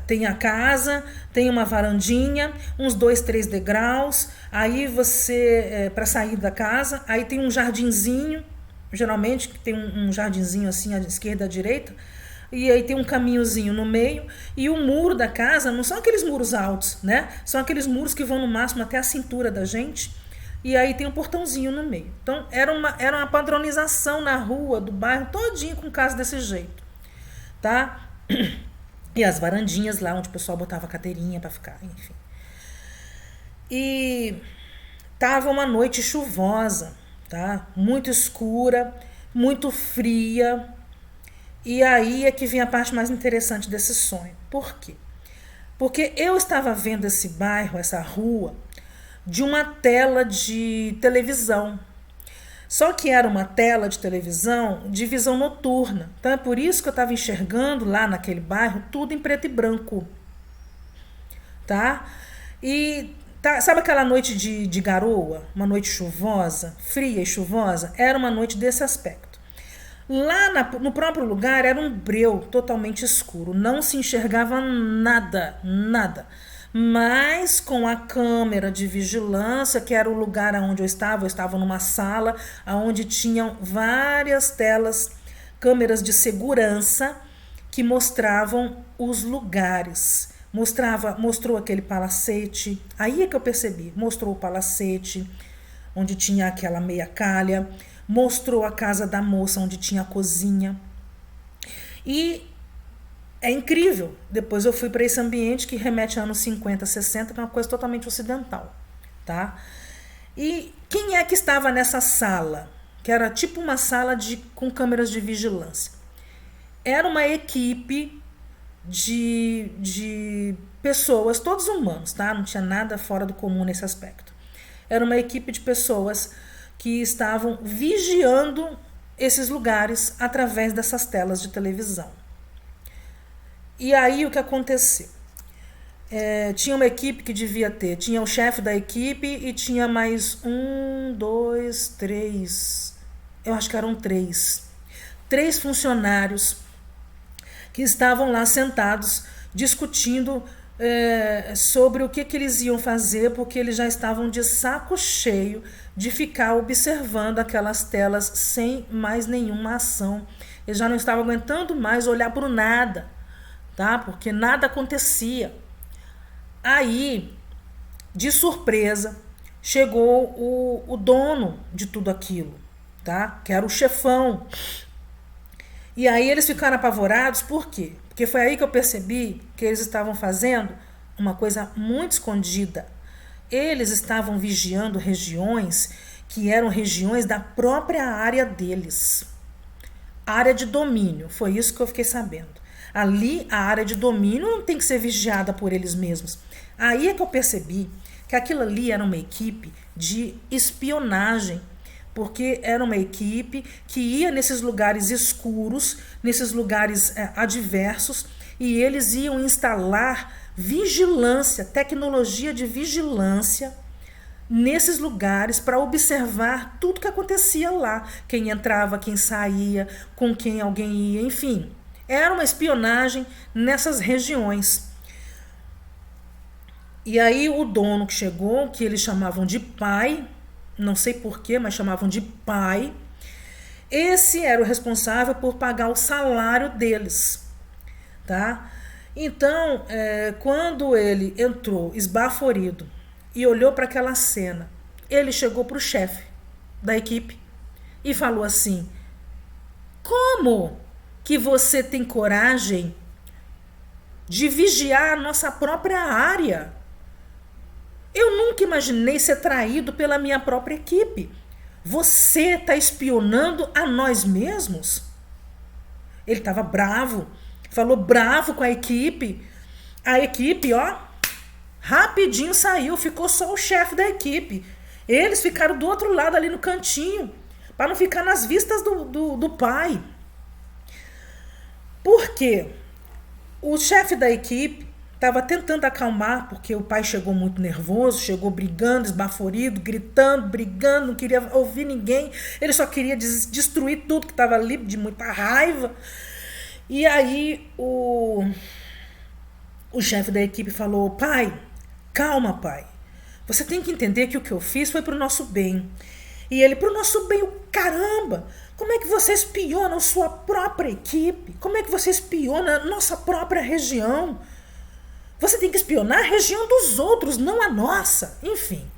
Tem a casa, tem uma varandinha, uns 2, 3 degraus, aí você, para sair da casa, aí tem um jardinzinho, geralmente tem um jardinzinho assim à esquerda e à direita. e aí tem um caminhozinho no meio, e o muro da casa não são aqueles muros altos, né? São aqueles muros que vão no máximo até a cintura da gente, e aí tem um portãozinho no meio. Então era uma padronização na rua, do bairro, todinho com casa desse jeito, tá? E as varandinhas lá, onde o pessoal botava cadeirinha pra ficar, enfim. E tava uma noite chuvosa, tá? Muito escura, muito fria. E aí é que vem a parte mais interessante desse sonho. Por quê? Porque eu estava vendo esse bairro, essa rua, de uma tela de televisão. Só que era uma tela de televisão de visão noturna. Então é por isso que eu estava enxergando lá naquele bairro tudo em preto e branco. Tá? E sabe aquela noite de garoa? Uma noite chuvosa, fria e chuvosa? Era uma noite desse aspecto. Lá no próprio lugar era um breu totalmente escuro. Não se enxergava nada, nada. Mas com a câmera de vigilância, que era o lugar onde eu estava numa sala onde tinham várias telas, câmeras de segurança que mostravam os lugares. Mostrou aquele palacete, aí é que eu percebi, mostrou o palacete, onde tinha aquela meia calha, mostrou a casa da moça, onde tinha a cozinha. E é incrível, depois eu fui para esse ambiente que remete a anos 50, 60, que é uma coisa totalmente ocidental, tá? E quem é que estava nessa sala? Que era tipo uma sala com câmeras de vigilância. Era uma equipe de pessoas, todos humanos, tá? Não tinha nada fora do comum nesse aspecto. Era uma equipe de pessoas que estavam vigiando esses lugares através dessas telas de televisão. E aí o que aconteceu? Tinha uma equipe que devia ter, tinha o chefe da equipe e tinha mais 1, 2, 3, eu acho que eram 3 funcionários que estavam lá sentados discutindo sobre o que eles iam fazer, porque eles já estavam de saco cheio de ficar observando aquelas telas sem mais nenhuma ação. Eles já não estavam aguentando mais olhar para o nada, tá? Porque nada acontecia. Aí, de surpresa, chegou o dono de tudo aquilo, tá? Que era o chefão. E aí eles ficaram apavorados, por quê? Porque foi aí que eu percebi que eles estavam fazendo uma coisa muito escondida. Eles estavam vigiando regiões que eram regiões da própria área deles. Área de domínio, foi isso que eu fiquei sabendo. Ali, a área de domínio não tem que ser vigiada por eles mesmos. Aí é que eu percebi que aquilo ali era uma equipe de espionagem, porque era uma equipe que ia nesses lugares escuros, nesses lugares adversos, e eles iam instalar vigilância, tecnologia de vigilância nesses lugares para observar tudo que acontecia lá, quem entrava, quem saía, com quem alguém ia, enfim. Era uma espionagem nessas regiões. E aí o dono que chegou, que eles chamavam de pai, não sei porquê, mas chamavam de pai, esse era o responsável por pagar o salário deles, tá? Então, quando ele entrou esbaforido e olhou para aquela cena, ele chegou para o chefe da equipe e falou assim: como que você tem coragem de vigiar a nossa própria área? Eu nunca imaginei ser traído pela minha própria equipe. Você está espionando a nós mesmos? Ele estava bravo, falou bravo com a equipe. A equipe, ó, rapidinho saiu, ficou só o chefe da equipe. Eles ficaram do outro lado ali no cantinho, para não ficar nas vistas do pai. Por quê? O chefe da equipe estava tentando acalmar, porque o pai chegou muito nervoso, chegou brigando, esbaforido, gritando, brigando, não queria ouvir ninguém. Ele só queria destruir tudo que estava ali, de muita raiva. E aí o chefe da equipe falou: pai, calma, pai. Você tem que entender que o que eu fiz foi para o nosso bem. E ele: para o nosso bem, o caramba! Como é que você espiona a sua própria equipe? Como é que você espiona a nossa própria região? Você tem que espionar a região dos outros, não a nossa. Enfim.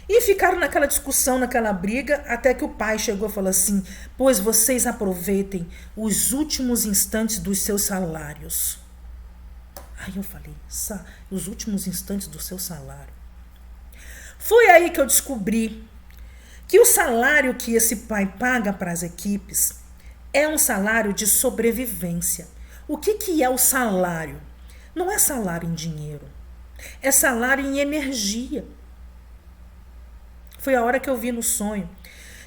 E ficaram naquela discussão, naquela briga, até que o pai chegou e falou assim: pois vocês aproveitem os últimos instantes dos seus salários. Aí eu falei: os últimos instantes do seu salário. Foi aí que eu descobri que o salário que esse pai paga para as equipes é um salário de sobrevivência. O que é o salário? Não é salário em dinheiro, é salário em energia. Foi a hora que eu vi no sonho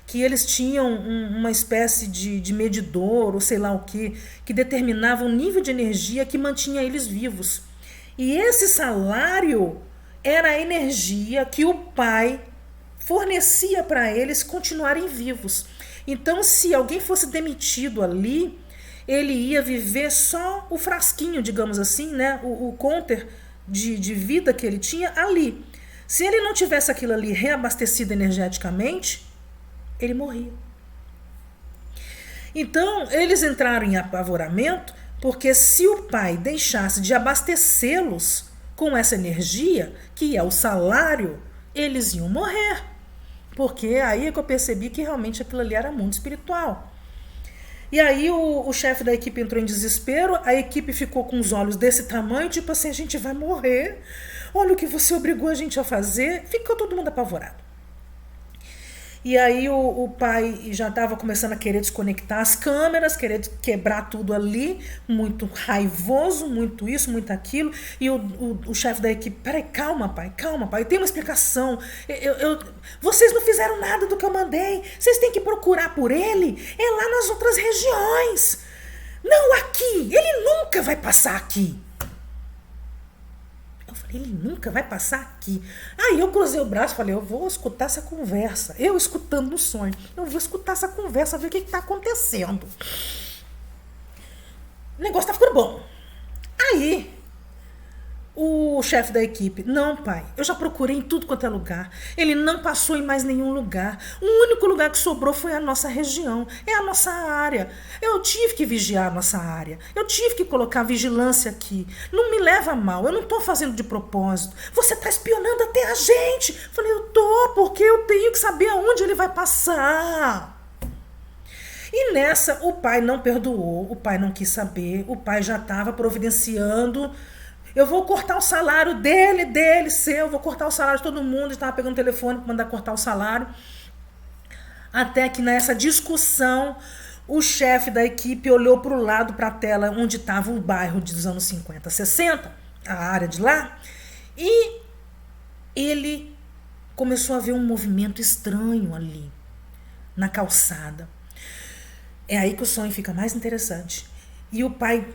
que eles tinham uma espécie de medidor, ou sei lá o que determinava o nível de energia que mantinha eles vivos. E esse salário era a energia que o pai fornecia para eles continuarem vivos. Então, se alguém fosse demitido ali, ele ia viver só o frasquinho, digamos assim, né? O counter de vida que ele tinha ali. Se ele não tivesse aquilo ali reabastecido energeticamente, ele morria. Então, eles entraram em apavoramento, porque se o pai deixasse de abastecê-los com essa energia, que é o salário, eles iam morrer. Porque aí é que eu percebi que realmente aquilo ali era mundo espiritual. E aí o chefe da equipe entrou em desespero, a equipe ficou com os olhos desse tamanho, tipo assim, a gente vai morrer. Olha o que você obrigou a gente a fazer. Ficou todo mundo apavorado. E aí o pai já estava começando a querer desconectar as câmeras, querer quebrar tudo ali, muito raivoso, muito isso, muito aquilo. E o chefe da equipe: peraí, calma pai, tem uma explicação. Vocês não fizeram nada do que eu mandei, vocês têm que procurar por ele, é lá nas outras regiões. Não aqui, ele nunca vai passar aqui. Eu falei: ele nunca vai passar aqui. Aí eu cruzei o braço e falei: eu vou escutar essa conversa. Eu escutando no sonho. Eu vou escutar essa conversa, ver o que está acontecendo. O negócio tá ficando bom. Aí o chefe da equipe: não pai, eu já procurei em tudo quanto é lugar. Ele não passou em mais nenhum lugar. O único lugar que sobrou foi a nossa região. É a nossa área. Eu tive que vigiar a nossa área. Eu tive que colocar vigilância aqui. Não me leva a mal, eu não estou fazendo de propósito. Você está espionando até a gente. Eu falei: eu tô, porque eu tenho que saber aonde ele vai passar. E nessa o pai não perdoou, o pai não quis saber, o pai já estava providenciando: eu vou cortar o salário dele, seu, vou cortar o salário de todo mundo. Estava pegando o telefone para mandar cortar o salário. Até que nessa discussão, o chefe da equipe olhou para o lado, para a tela onde estava o bairro dos anos 50, 60, a área de lá, e ele começou a ver um movimento estranho ali, na calçada. É aí que o sonho fica mais interessante. E o pai: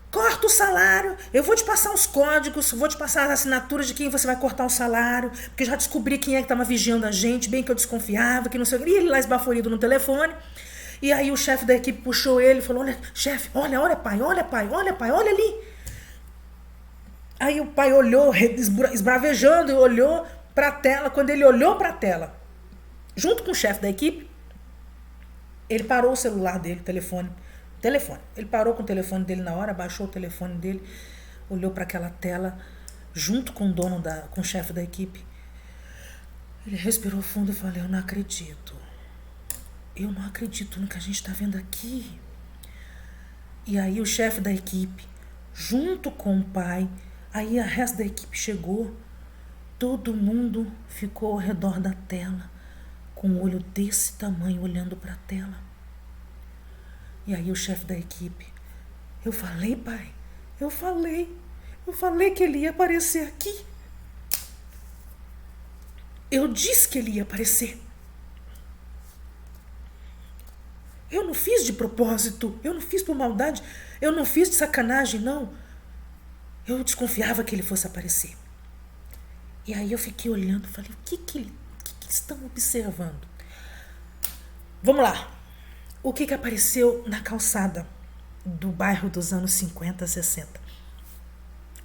corta o salário, eu vou te passar os códigos, vou te passar as assinaturas de quem você vai cortar o salário, porque já descobri quem é que estava vigiando a gente, bem que eu desconfiava, que não sei o que. E ele lá esbaforido no telefone. E aí o chefe da equipe puxou ele e falou: olha, chefe, olha pai, olha ali. Aí o pai olhou, esbravejando, e olhou para a tela. Quando ele olhou para a tela, junto com o chefe da equipe, ele parou o celular dele, o telefone. Ele parou com o telefone dele na hora, baixou o telefone dele, olhou para aquela tela, junto com o dono, com o chefe da equipe. Ele respirou fundo e falou: eu não acredito. Eu não acredito no que a gente está vendo aqui. E aí o chefe da equipe, junto com o pai, aí a resto da equipe chegou, todo mundo ficou ao redor da tela, com um olho desse tamanho, olhando para a tela. E aí o chefe da equipe: eu falei, pai, eu falei que ele ia aparecer aqui. Eu disse que ele ia aparecer. Eu não fiz de propósito, eu não fiz por maldade, eu não fiz de sacanagem, não. Eu desconfiava que ele fosse aparecer. E aí eu fiquei olhando, falei: o que estão observando? Vamos lá. O que apareceu na calçada do bairro dos anos 50, 60?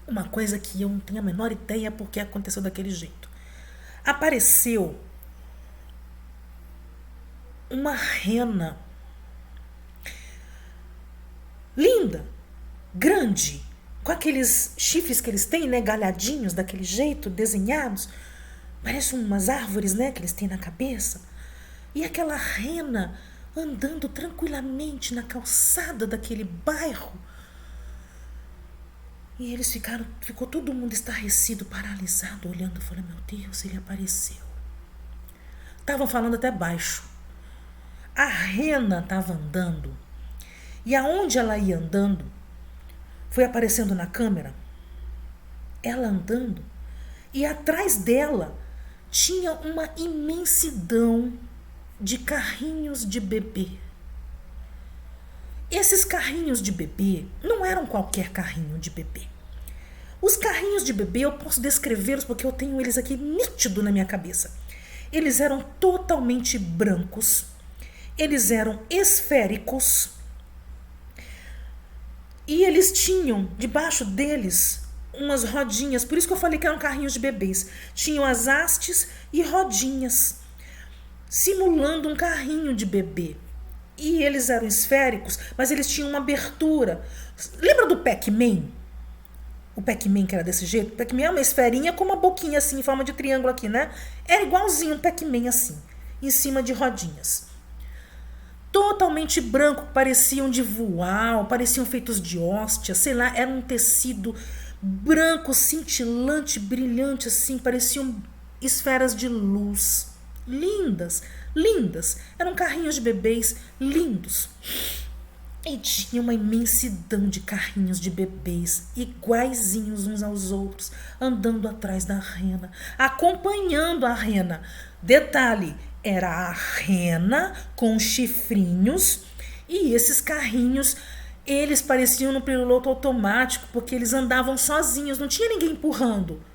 Uma coisa que eu não tenho a menor ideia porque aconteceu daquele jeito. Apareceu uma rena linda, grande, com aqueles chifres que eles têm, né, galhadinhos, daquele jeito, desenhados. Parece umas árvores, né, que eles têm na cabeça. E aquela rena andando tranquilamente na calçada daquele bairro. E eles ficou todo mundo estarrecido, paralisado, olhando. Eu falei, meu Deus, ele apareceu. Estavam falando até baixo. A rena estava andando. E aonde ela ia andando, foi aparecendo na câmera, ela andando, e atrás dela tinha uma imensidão de carrinhos de bebê. Esses carrinhos de bebê não eram qualquer carrinho de bebê. Os carrinhos de bebê eu posso descrevê-los porque eu tenho eles aqui nítido na minha cabeça. Eles eram totalmente brancos, eles eram esféricos e eles tinham debaixo deles umas rodinhas, por isso que eu falei que eram carrinhos de bebês. Tinham as hastes e rodinhas, simulando um carrinho de bebê. E eles eram esféricos, mas eles tinham uma abertura. Lembra do Pac-Man? O Pac-Man que era desse jeito? O Pac-Man é uma esferinha com uma boquinha assim, em forma de triângulo aqui, né? Era igualzinho um Pac-Man assim, em cima de rodinhas. Totalmente branco, pareciam de voal, pareciam feitos de hóstia, sei lá, era um tecido branco, cintilante, brilhante assim, pareciam esferas de luz. Lindas, lindas. Eram carrinhos de bebês lindos. E tinha uma imensidão de carrinhos de bebês iguaizinhos uns aos outros, andando atrás da rena, acompanhando a rena. Detalhe, era a rena com chifrinhos e esses carrinhos, eles pareciam no piloto automático porque eles andavam sozinhos, não tinha ninguém empurrando.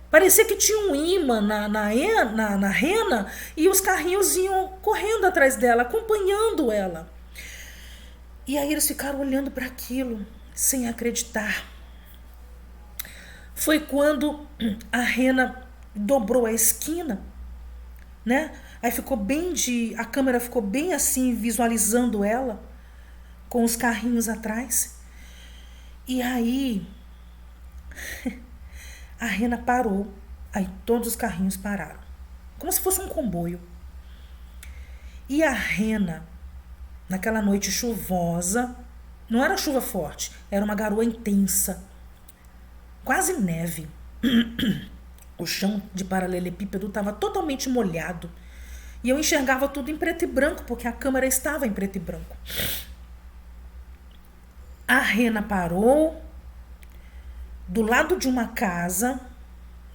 Parecia que tinha um imã na rena e os carrinhos iam correndo atrás dela, acompanhando ela. E aí eles ficaram olhando para aquilo, sem acreditar. Foi quando a rena dobrou a esquina, né? Aí a câmera ficou bem assim, visualizando ela, com os carrinhos atrás. E aí a rena parou, aí todos os carrinhos pararam, como se fosse um comboio. E a rena, naquela noite chuvosa, não era chuva forte, era uma garoa intensa, quase neve. O chão de paralelepípedo estava totalmente molhado e eu enxergava tudo em preto e branco, porque a câmera estava em preto e branco. A rena parou do lado de uma casa,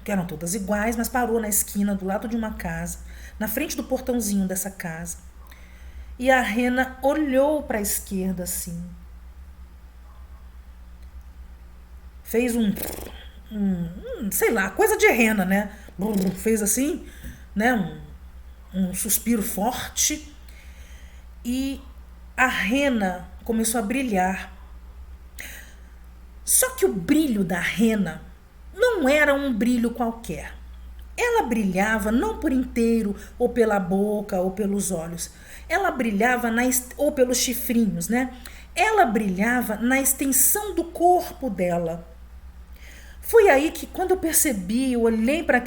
que eram todas iguais, mas parou na esquina do lado de uma casa, na frente do portãozinho dessa casa. E a rena olhou para a esquerda assim. Fez sei lá, coisa de rena, né? Fez assim, né? Um suspiro forte. E a rena começou a brilhar. Só que o brilho da rena não era um brilho qualquer. Ela brilhava não por inteiro, ou pela boca, ou pelos olhos. Ela brilhava, ou pelos chifrinhos, né? Ela brilhava na extensão do corpo dela. Foi aí que, quando eu percebi, eu olhei para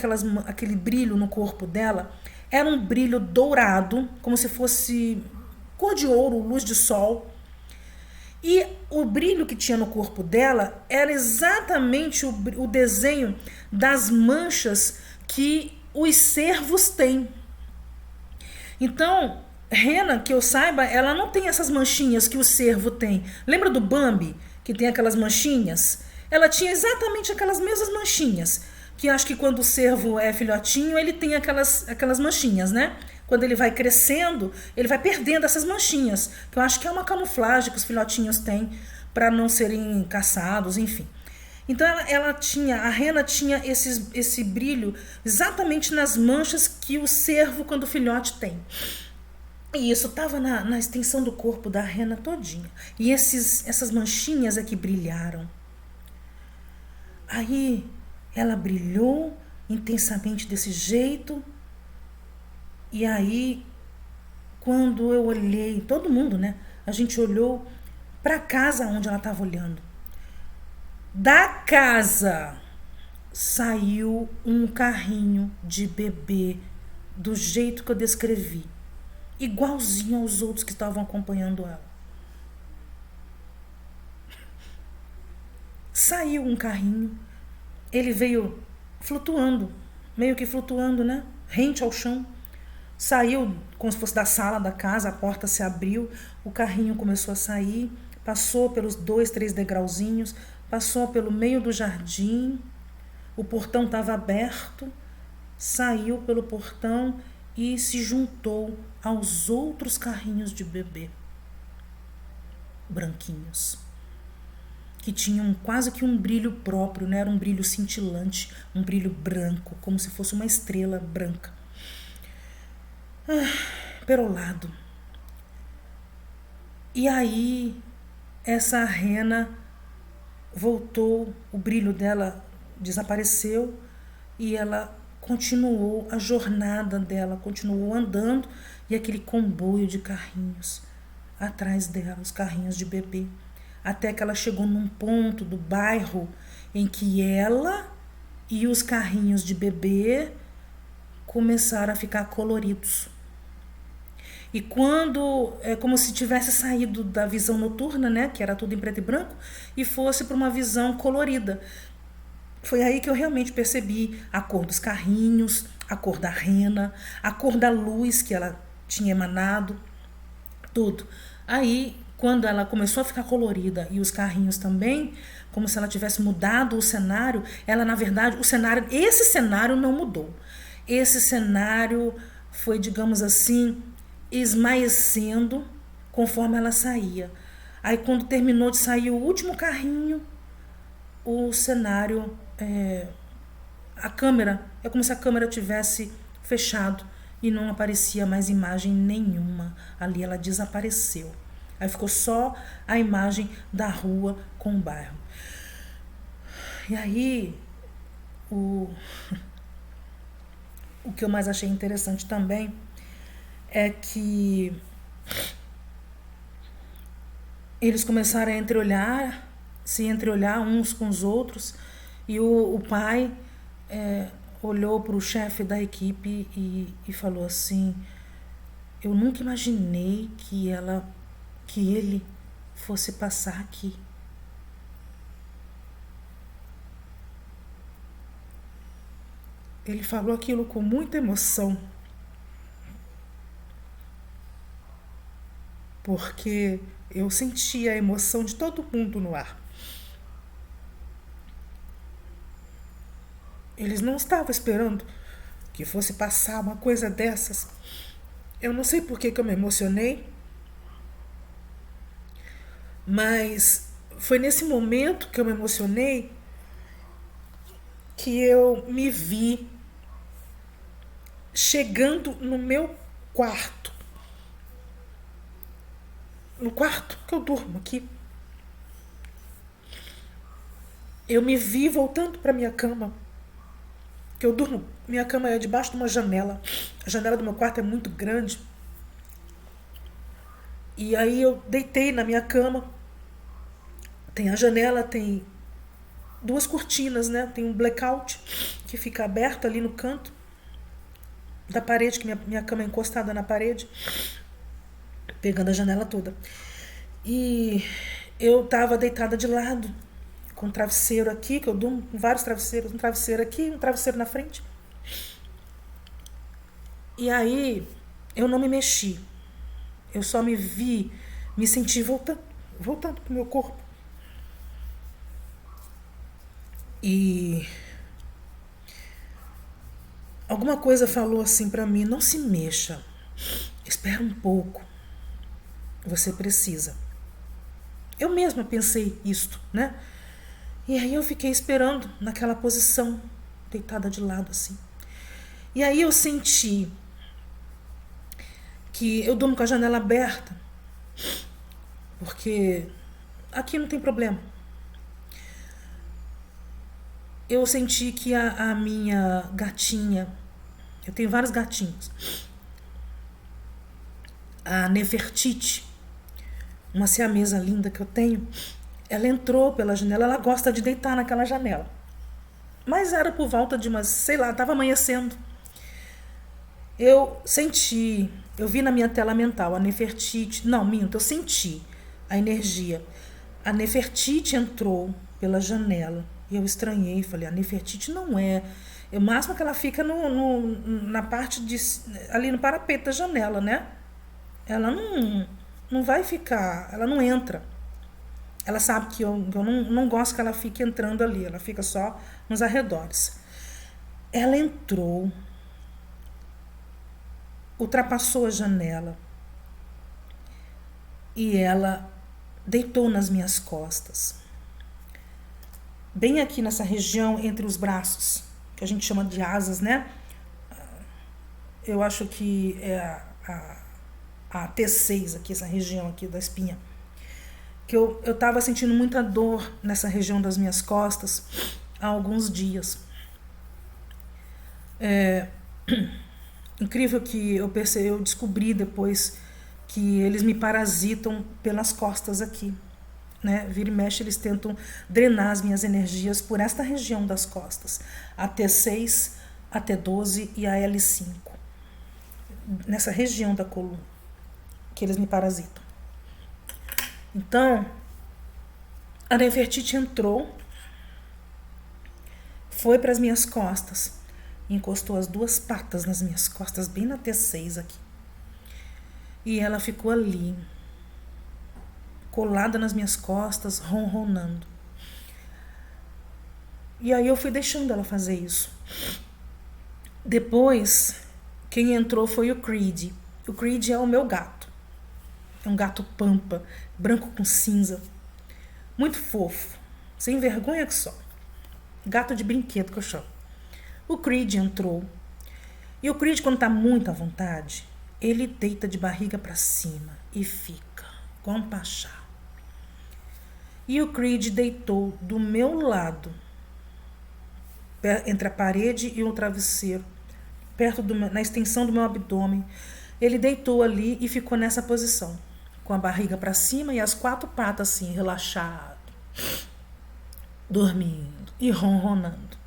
aquele brilho no corpo dela, era um brilho dourado, como se fosse cor de ouro, luz de sol. E o brilho que tinha no corpo dela era exatamente o desenho das manchas que os cervos têm. Então, rena, que eu saiba, ela não tem essas manchinhas que o cervo tem. Lembra do Bambi, que tem aquelas manchinhas? Ela tinha exatamente aquelas mesmas manchinhas, que acho que quando o cervo é filhotinho, ele tem aquelas manchinhas, né? Quando ele vai crescendo, ele vai perdendo essas manchinhas, que eu acho que é uma camuflagem que os filhotinhos têm para não serem caçados, enfim. Então a rena tinha esse brilho exatamente nas manchas que o cervo, quando filhote, tem. E isso estava na extensão do corpo da rena todinha. E essas manchinhas é que brilharam. Aí ela brilhou intensamente desse jeito. E aí, quando eu olhei, todo mundo, né? A gente olhou, para a casa onde ela estava olhando. Da casa saiu um carrinho de bebê do jeito que eu descrevi, igualzinho aos outros que estavam acompanhando ela. Saiu um carrinho, ele veio flutuando, meio que flutuando, né? Rente ao chão. Saiu como se fosse da sala da casa, a porta se abriu, o carrinho começou a sair, passou pelos 2, 3 degrauzinhos, passou pelo meio do jardim, o portão estava aberto, saiu pelo portão e se juntou aos outros carrinhos de bebê, branquinhos, que tinham quase que um brilho próprio, né? Era um brilho cintilante, um brilho branco, como se fosse uma estrela branca. Perolado. E aí essa rena voltou, o brilho dela desapareceu e ela continuou a jornada dela, continuou andando e aquele comboio de carrinhos atrás dela, os carrinhos de bebê, até que ela chegou num ponto do bairro em que ela e os carrinhos de bebê começaram a ficar coloridos. E quando, é como se tivesse saído da visão noturna, né, que era tudo em preto e branco, e fosse para uma visão colorida. Foi aí que eu realmente percebi a cor dos carrinhos, a cor da rena, a cor da luz que ela tinha emanado, tudo. Aí, quando ela começou a ficar colorida e os carrinhos também, como se ela tivesse mudado o cenário, ela, na verdade, esse cenário não mudou. Esse cenário foi, digamos assim, esmaecendo conforme ela saía. Aí quando terminou de sair o último carrinho, o cenário, a câmera, é como se a câmera tivesse fechado e não aparecia mais imagem nenhuma. Ali ela desapareceu. Aí ficou só a imagem da rua com o bairro. E aí o que eu mais achei interessante também é que eles começaram a se entreolhar uns com os outros, e o pai olhou para o chefe da equipe e falou assim: eu nunca imaginei que ele fosse passar aqui. Ele falou aquilo com muita emoção, porque eu sentia a emoção de todo mundo no ar. Eles não estavam esperando que fosse passar uma coisa dessas. Eu não sei por que eu me emocionei, mas foi nesse momento que eu me emocionei que eu me vi chegando no meu quarto. No quarto que eu durmo aqui. Eu me vi voltando para minha cama. Que eu durmo, minha cama é debaixo de uma janela. A janela do meu quarto é muito grande. E aí eu deitei na minha cama. Tem a janela, tem 2 cortinas, né? Tem um blackout que fica aberto ali no canto da parede, que minha cama é encostada na parede, pegando a janela toda. E eu tava deitada de lado, com um travesseiro aqui, que eu durmo com vários travesseiros, um travesseiro aqui, um travesseiro na frente. E aí eu não me mexi. Eu só me senti voltando pro meu corpo. E alguma coisa falou assim pra mim: não se mexa, espera um pouco, você precisa. Eu mesma pensei isto, né? E aí eu fiquei esperando naquela posição, deitada de lado assim. E aí eu senti que eu durmo com a janela aberta, porque aqui não tem problema. Eu senti que a minha gatinha, eu tenho vários gatinhos, a Nefertiti, uma siamesa linda que eu tenho, ela entrou pela janela, ela gosta de deitar naquela janela. Mas era por volta de umas, sei lá, estava amanhecendo. Eu vi na minha tela mental a Nefertiti, não, minto, eu senti a energia. A Nefertiti entrou pela janela e eu estranhei, falei, a Nefertiti não é. O máximo que ela fica na parte de, ali no parapeito da janela, né? Ela não vai ficar, ela não entra. Ela sabe que eu não gosto que ela fique entrando ali, ela fica só nos arredores. Ela entrou, ultrapassou a janela e ela deitou nas minhas costas. Bem aqui nessa região entre os braços, que a gente chama de asas, né? Eu acho que é a T6 aqui, essa região aqui da espinha. Que eu estava sentindo muita dor nessa região das minhas costas há alguns dias. Incrível que eu descobri depois que eles me parasitam pelas costas aqui, né? Vira e mexe, eles tentam drenar as minhas energias por esta região das costas, a T6, a T12 e a L5, nessa região da coluna que eles me parasitam. Então, a Nefertiti entrou, foi para as minhas costas, encostou as duas patas nas minhas costas, bem na T6 aqui. E ela ficou ali, colada nas minhas costas, ronronando. E aí eu fui deixando ela fazer isso. Depois, quem entrou foi o Creed. O Creed é o meu gato. É um gato pampa, branco com cinza. Muito fofo, sem vergonha que só. Gato de brinquedo que eu chamo. O Creed entrou. E o Creed, quando tá muito à vontade, ele deita de barriga para cima e fica igual um pachá. E o Creed deitou do meu lado, entre a parede e o travesseiro, na extensão do meu abdômen. Ele deitou ali e ficou nessa posição, com a barriga para cima e as quatro patas assim, relaxado, dormindo e ronronando.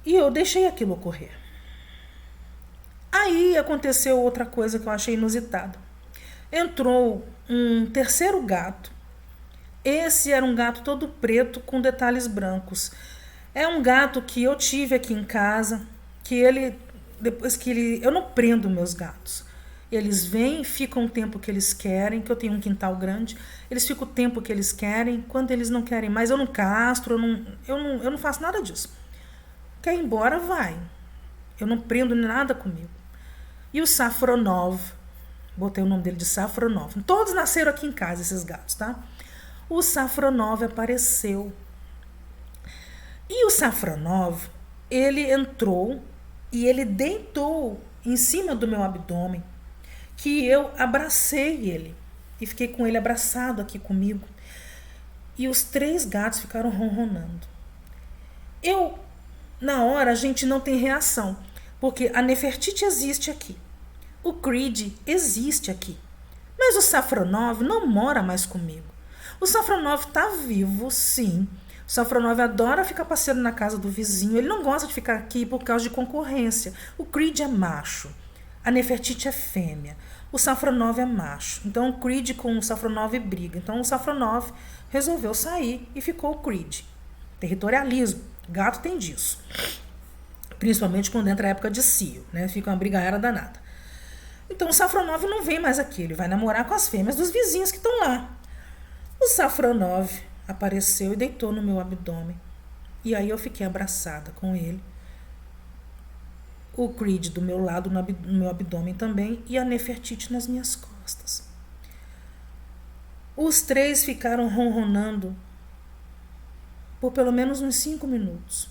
E eu deixei aquilo ocorrer. Aí aconteceu outra coisa que eu achei inusitada. Entrou um terceiro gato. Esse era um gato todo preto com detalhes brancos. É um gato que eu tive aqui em casa, eu não prendo meus gatos. Eles vêm, ficam o tempo que eles querem, que eu tenho um quintal grande, eles ficam o tempo que eles querem, quando eles não querem mais, eu não castro, eu não faço nada disso. Quer ir embora, vai. Eu não prendo nada comigo. E o Safronov, botei o nome dele de Safronov. Todos nasceram aqui em casa, esses gatos, tá? O Safronov apareceu. E o Safronov, ele entrou e ele deitou em cima do meu abdômen, que eu abracei ele e fiquei com ele abraçado aqui comigo. E os três gatos ficaram ronronando. Na hora, a gente não tem reação, porque a Nefertiti existe aqui. O Creed existe aqui. Mas o Safronov não mora mais comigo. O Safronov tá vivo, sim. O Safronov adora ficar passeando na casa do vizinho. Ele não gosta de ficar aqui por causa de concorrência. O Creed é macho. A Nefertiti é fêmea. O Safronov é macho. Então o Creed com o Safronov briga. Então o Safronov resolveu sair e ficou o Creed. Territorialismo. Gato tem disso. Principalmente quando entra a época de cio, né? Fica uma brigadeira danada. Então o Safronov não vem mais aqui. Ele vai namorar com as fêmeas dos vizinhos que estão lá. O Safronov apareceu e deitou no meu abdômen. E aí eu fiquei abraçada com ele. O Creed do meu lado, no meu abdômen também. E a Nefertiti nas minhas costas. Os três ficaram ronronando por pelo menos uns 5 minutos.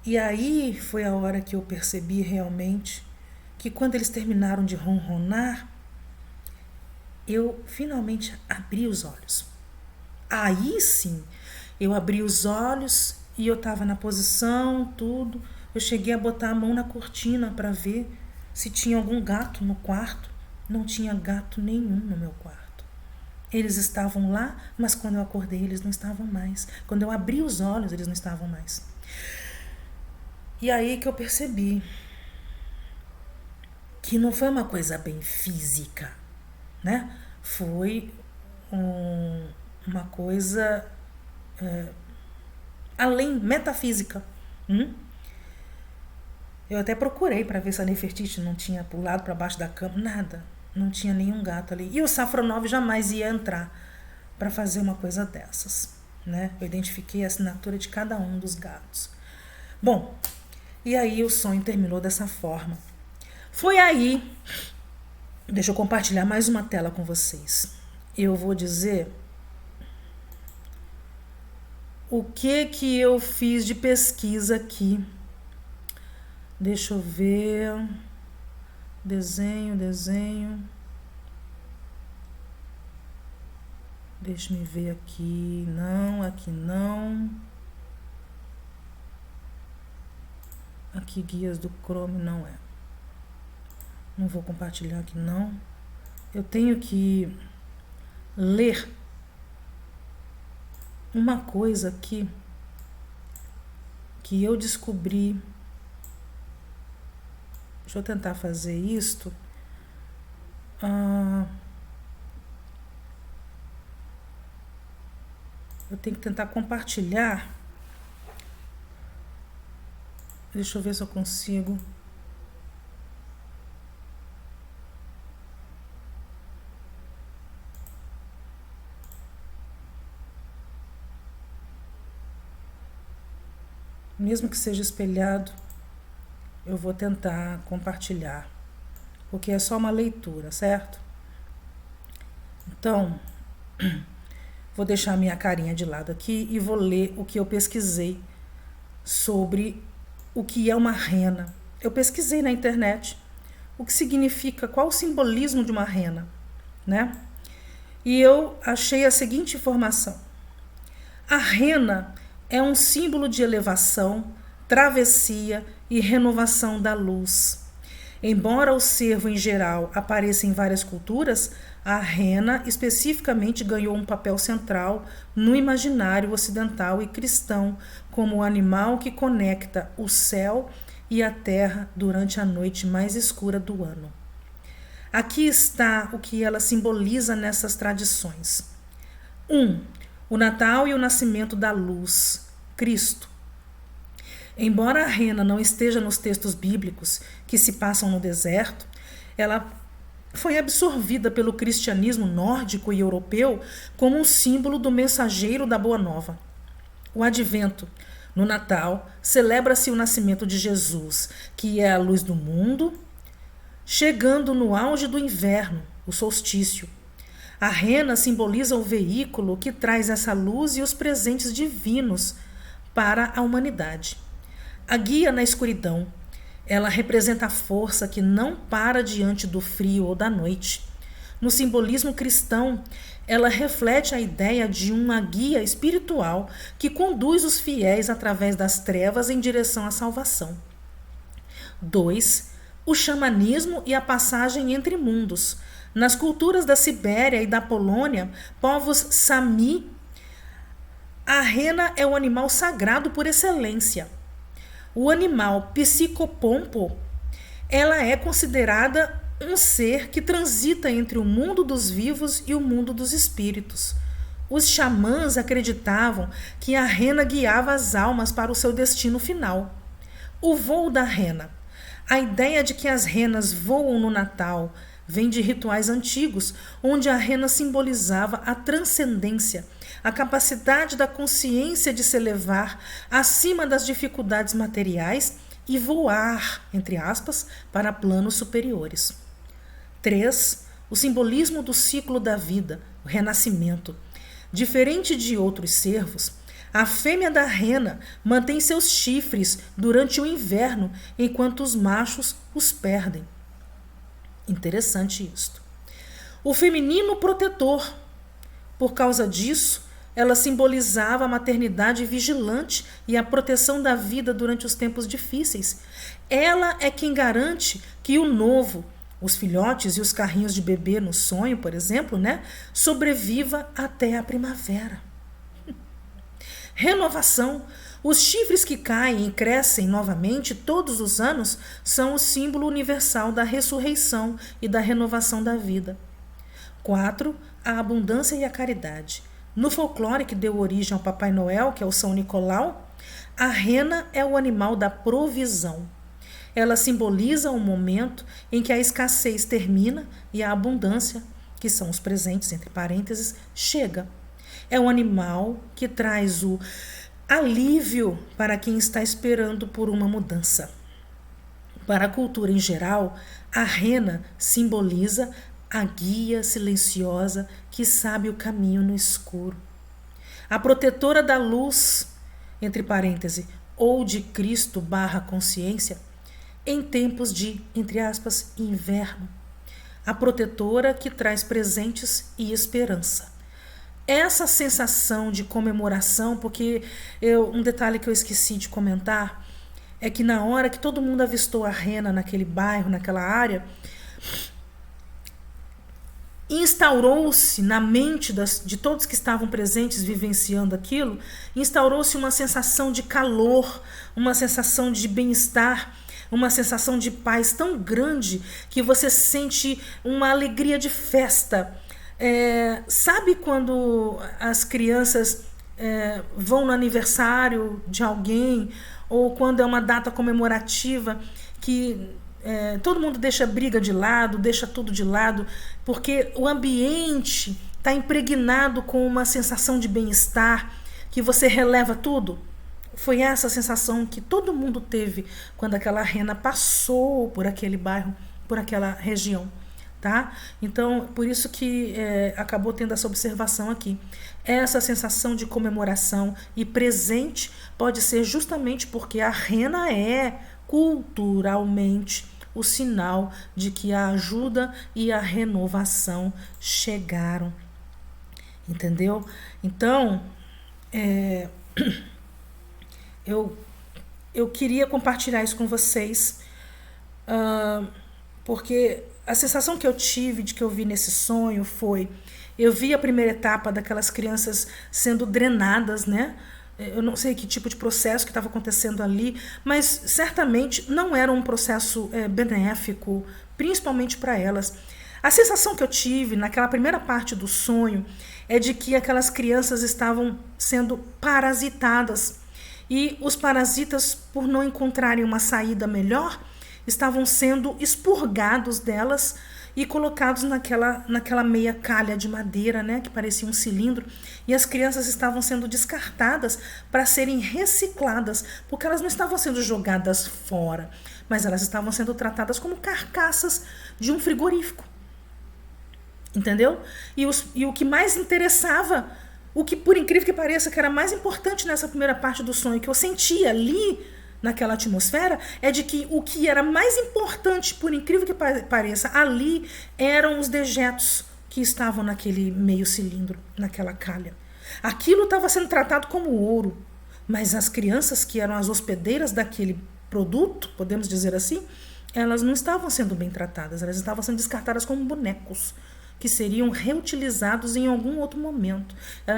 E aí foi a hora que eu percebi realmente que quando eles terminaram de ronronar, eu finalmente abri os olhos. Aí sim, eu abri os olhos e eu estava na posição, tudo. Eu cheguei a botar a mão na cortina para ver se tinha algum gato no quarto. Não tinha gato nenhum no meu quarto. Eles estavam lá, mas quando eu acordei, eles não estavam mais. Quando eu abri os olhos, eles não estavam mais. E aí que eu percebi que não foi uma coisa bem física, né? Foi uma coisa além, metafísica. Eu até procurei para ver se a Nefertiti não tinha pulado para baixo da cama, nada, não tinha nenhum gato ali. E o Safronov jamais ia entrar para fazer uma coisa dessas, né? Eu identifiquei a assinatura de cada um dos gatos. Bom, e aí o sonho terminou dessa forma. Foi aí, deixa eu compartilhar mais uma tela com vocês. Eu vou dizer o que eu fiz de pesquisa aqui. Deixa eu ver. Desenho. Deixa me ver aqui. Não, aqui não. Aqui guias do Chrome não é. Não vou compartilhar aqui não. Eu tenho que ler uma coisa aqui que eu descobri. Deixa eu tentar fazer isto. Eu tenho que tentar compartilhar. Deixa eu ver se eu consigo. Mesmo que seja espelhado, eu vou tentar compartilhar, porque é só uma leitura, certo? Então, vou deixar minha carinha de lado aqui e vou ler o que eu pesquisei sobre o que é uma rena. Eu pesquisei na internet o que significa, qual o simbolismo de uma rena, né? E eu achei a seguinte informação. A rena é um símbolo de elevação, travessia e renovação da luz. Embora o cervo em geral apareça em várias culturas, a rena especificamente ganhou um papel central no imaginário ocidental e cristão como o animal que conecta o céu e a terra durante a noite mais escura do ano. Aqui está o que ela simboliza nessas tradições. 1. O Natal e o nascimento da luz, Cristo. Embora a rena não esteja nos textos bíblicos que se passam no deserto, ela foi absorvida pelo cristianismo nórdico e europeu como um símbolo do mensageiro da Boa Nova. O Advento. No Natal, celebra-se o nascimento de Jesus, que é a luz do mundo, chegando no auge do inverno, o solstício. A rena simboliza o veículo que traz essa luz e os presentes divinos para a humanidade. A guia na escuridão. Ela representa a força que não para diante do frio ou da noite. No simbolismo cristão, ela reflete a ideia de uma guia espiritual que conduz os fiéis através das trevas em direção à salvação. 2. O xamanismo e a passagem entre mundos. Nas culturas da Sibéria e da Polônia, povos Sami, a rena é o animal sagrado por excelência. O animal psicopompo, ela é considerada um ser que transita entre o mundo dos vivos e o mundo dos espíritos. Os xamãs acreditavam que a rena guiava as almas para o seu destino final. O voo da rena. A ideia de que as renas voam no Natal vem de rituais antigos, onde a rena simbolizava a transcendência, a capacidade da consciência de se elevar acima das dificuldades materiais e voar, entre aspas, para planos superiores. 3. O simbolismo do ciclo da vida, o renascimento. Diferente de outros cervos, a fêmea da rena mantém seus chifres durante o inverno, enquanto os machos os perdem. Interessante isto. O feminino protetor. Por causa disso, ela simbolizava a maternidade vigilante e a proteção da vida durante os tempos difíceis. Ela é quem garante que o novo, os filhotes e os carrinhos de bebê no sonho, por exemplo, né? Sobreviva até a primavera. Renovação. Os chifres que caem e crescem novamente todos os anos são o símbolo universal da ressurreição e da renovação da vida. 4. A abundância e a caridade. No folclore que deu origem ao Papai Noel, que é o São Nicolau, a rena é o animal da provisão. Ela simboliza o momento em que a escassez termina e a abundância, que são os presentes, entre parênteses, chega. É um animal que traz o alívio para quem está esperando por uma mudança. Para a cultura em geral, a rena simboliza a guia silenciosa que sabe o caminho no escuro. A protetora da luz, entre parênteses, ou de Cristo / consciência, em tempos de, entre aspas, inverno. A protetora que traz presentes e esperança. Essa sensação de comemoração, porque um detalhe que eu esqueci de comentar, é que na hora que todo mundo avistou a rena naquele bairro, naquela área, instaurou-se na mente de todos que estavam presentes vivenciando aquilo, instaurou-se uma sensação de calor, uma sensação de bem-estar, uma sensação de paz tão grande que você sente uma alegria de festa. Sabe quando as crianças vão no aniversário de alguém ou quando é uma data comemorativa que todo mundo deixa a briga de lado, deixa tudo de lado, porque o ambiente está impregnado com uma sensação de bem-estar, que você releva tudo? Foi essa sensação que todo mundo teve quando aquela rena passou por aquele bairro, por aquela região. Tá? Então, por isso que acabou tendo essa observação aqui. Essa sensação de comemoração e presente pode ser justamente porque a rena é culturalmente o sinal de que a ajuda e a renovação chegaram. Entendeu? Então, eu queria compartilhar isso com vocês, porque a sensação que eu tive de que eu vi nesse sonho foi, eu vi a primeira etapa daquelas crianças sendo drenadas, né? Eu não sei que tipo de processo que estava acontecendo ali, mas certamente não era um processo benéfico, principalmente para elas. A sensação que eu tive naquela primeira parte do sonho é de que aquelas crianças estavam sendo parasitadas e os parasitas, por não encontrarem uma saída melhor, estavam sendo expurgados delas e colocados naquela meia calha de madeira, né, que parecia um cilindro, e as crianças estavam sendo descartadas para serem recicladas, porque elas não estavam sendo jogadas fora, mas elas estavam sendo tratadas como carcaças de um frigorífico. Entendeu? E o que mais interessava, o que por incrível que pareça, que era mais importante nessa primeira parte do sonho, que eu sentia ali naquela atmosfera, é de que o que era mais importante, por incrível que pareça, ali eram os dejetos que estavam naquele meio cilindro, naquela calha. Aquilo estava sendo tratado como ouro, mas as crianças que eram as hospedeiras daquele produto, podemos dizer assim, elas não estavam sendo bem tratadas, elas estavam sendo descartadas como bonecos, que seriam reutilizados em algum outro momento.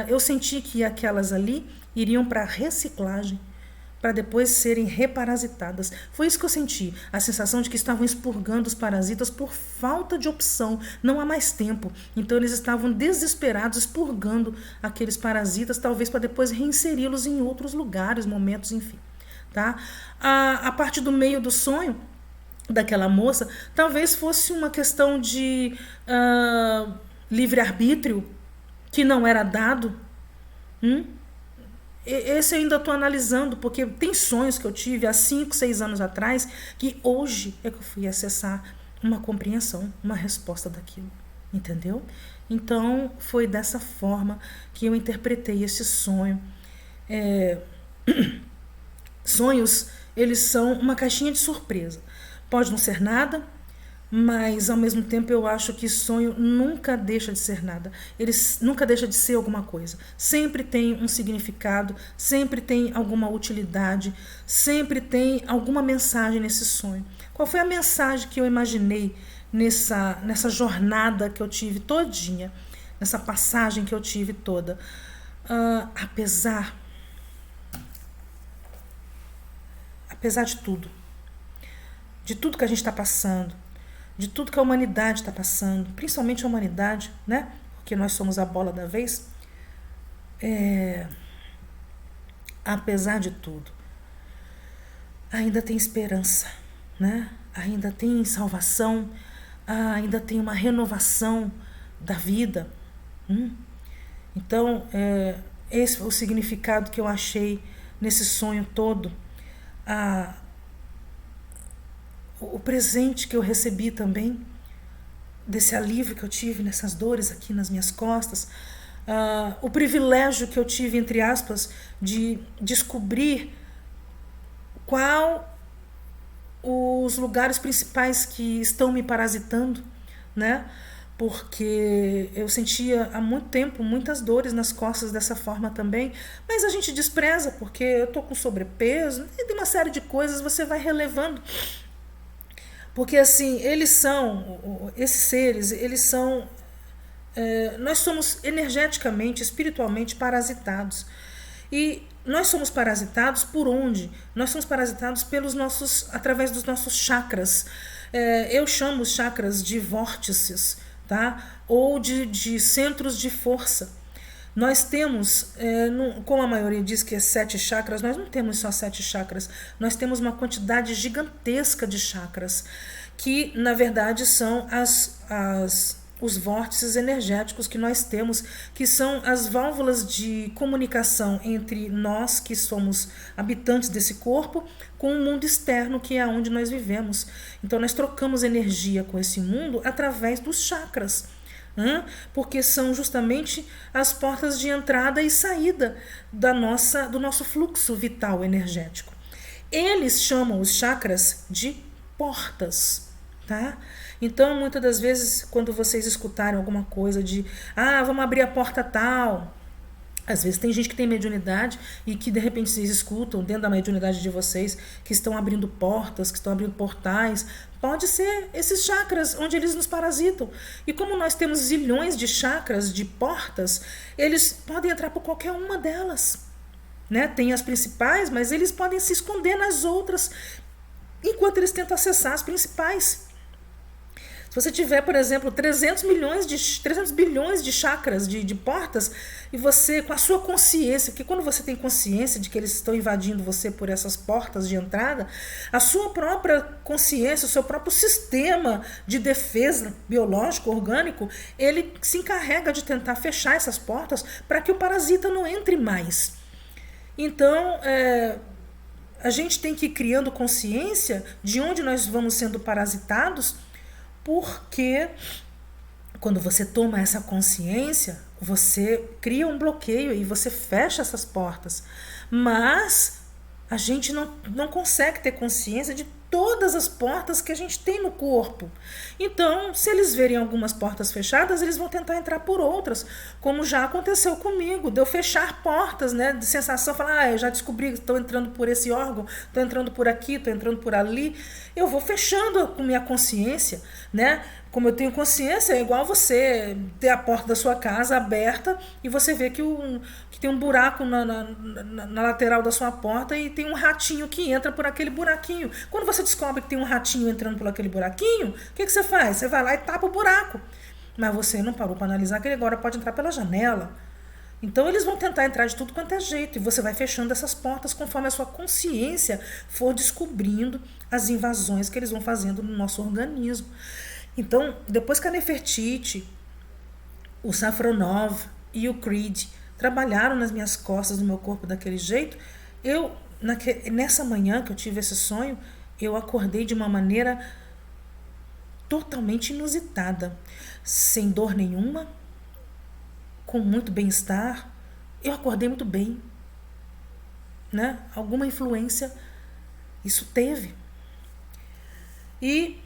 Eu senti que aquelas ali iriam para reciclagem, para depois serem reparasitadas. Foi isso que eu senti, a sensação de que estavam expurgando os parasitas por falta de opção, não há mais tempo. Então eles estavam desesperados, expurgando aqueles parasitas, talvez para depois reinseri-los em outros lugares, momentos, enfim. Tá? A parte do meio do sonho daquela moça, talvez fosse uma questão de livre-arbítrio que não era dado. Esse eu ainda estou analisando, porque tem sonhos que eu tive há 5, 6 anos atrás, que hoje é que eu fui acessar uma compreensão, uma resposta daquilo, entendeu? Então, foi dessa forma que eu interpretei esse sonho. Sonhos, eles são uma caixinha de surpresa. Pode não ser nada, mas ao mesmo tempo eu acho que sonho nunca deixa de ser nada. Ele nunca deixa de ser alguma coisa. Sempre tem um significado, sempre tem alguma utilidade, sempre tem alguma mensagem nesse sonho. Qual foi a mensagem que eu imaginei nessa jornada que eu tive todinha, nessa passagem que eu tive toda. Apesar de tudo que a gente está passando, de tudo que a humanidade está passando, principalmente a humanidade, né? Porque nós somos a bola da vez. Apesar de tudo, ainda tem esperança, né? Ainda tem salvação, ainda tem uma renovação da vida. Então, esse foi o significado que eu achei nesse sonho todo. O presente que eu recebi também, desse alívio que eu tive nessas dores aqui nas minhas costas, o privilégio que eu tive, entre aspas, de descobrir qual os lugares principais que estão me parasitando, né? Porque eu sentia há muito tempo muitas dores nas costas dessa forma também, mas a gente despreza porque eu tô com sobrepeso e tem uma série de coisas, você vai relevando. Porque assim, esses seres, eles são, nós somos energeticamente, espiritualmente parasitados. E nós somos parasitados por onde? Nós somos parasitados através dos nossos chakras. Eu chamo os chakras de vórtices, tá? Ou de centros de força. Nós temos, como a maioria diz que é 7 chakras, nós não temos só 7 chakras, nós temos uma quantidade gigantesca de chakras, que na verdade são os vórtices energéticos que nós temos, que são as válvulas de comunicação entre nós, que somos habitantes desse corpo, com o mundo externo, que é onde nós vivemos. Então nós trocamos energia com esse mundo através dos chakras, porque são justamente as portas de entrada e saída do nosso fluxo vital energético. Eles chamam os chakras de portas, tá? Então, muitas das vezes, quando vocês escutarem alguma coisa de vamos abrir a porta tal, às vezes tem gente que tem mediunidade e que de repente vocês escutam dentro da mediunidade de vocês que estão abrindo portas, que estão abrindo portais. Pode ser esses chakras onde eles nos parasitam. E como nós temos zilhões de chakras, de portas, eles podem entrar por qualquer uma delas, né? Tem as principais, mas eles podem se esconder nas outras enquanto eles tentam acessar as principais. Se você tiver, por exemplo, 300 bilhões de chakras, de portas, e você, com a sua consciência, porque quando você tem consciência de que eles estão invadindo você por essas portas de entrada, a sua própria consciência, o seu próprio sistema de defesa biológico, orgânico, ele se encarrega de tentar fechar essas portas para que o parasita não entre mais. Então, a gente tem que ir criando consciência de onde nós vamos sendo parasitados, porque quando você toma essa consciência, você cria um bloqueio e você fecha essas portas. Mas a gente não consegue ter consciência de todas as portas que a gente tem no corpo. Então, se eles verem algumas portas fechadas, eles vão tentar entrar por outras, como já aconteceu comigo, de eu fechar portas, né, de sensação, falar, eu já descobri que estou entrando por esse órgão, estou entrando por aqui, estou entrando por ali. Eu vou fechando com minha consciência, né? Como eu tenho consciência, é igual você ter a porta da sua casa aberta e você vê que tem um buraco na lateral da sua porta e tem um ratinho que entra por aquele buraquinho. Quando você descobre que tem um ratinho entrando por aquele buraquinho, o que você faz? Você vai lá e tapa o buraco. Mas você não parou para analisar que ele agora pode entrar pela janela. Então eles vão tentar entrar de tudo quanto é jeito e você vai fechando essas portas conforme a sua consciência for descobrindo as invasões que eles vão fazendo no nosso organismo. Então, depois que a Nefertiti, o Safronov e o Creed trabalharam nas minhas costas, no meu corpo daquele jeito, nessa manhã que eu tive esse sonho, eu acordei de uma maneira totalmente inusitada, sem dor nenhuma, com muito bem-estar. Eu acordei muito bem, né? Alguma influência isso teve. E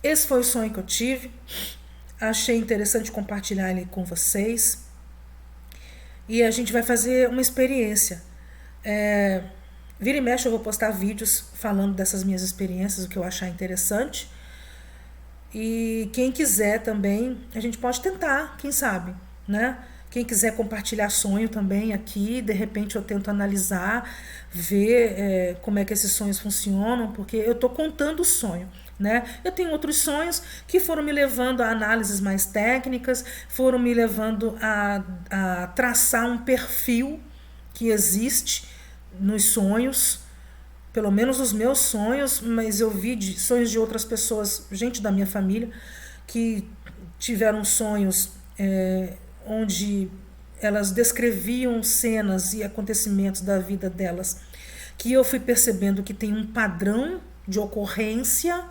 esse foi o sonho que eu tive. Achei interessante compartilhar ele com vocês. E a gente vai fazer uma experiência. Vira e mexe eu vou postar vídeos falando dessas minhas experiências, o que eu achar interessante. E quem quiser também, a gente pode tentar, quem sabe, né? Quem quiser compartilhar sonho também aqui, de repente eu tento analisar, ver como é que esses sonhos funcionam, porque eu estou contando o sonho, né? Eu tenho outros sonhos que foram me levando a análises mais técnicas, foram me levando a traçar um perfil que existe nos sonhos, pelo menos os meus sonhos, mas eu vi sonhos de outras pessoas, gente da minha família, que tiveram sonhos onde elas descreviam cenas e acontecimentos da vida delas, que eu fui percebendo que tem um padrão de ocorrência,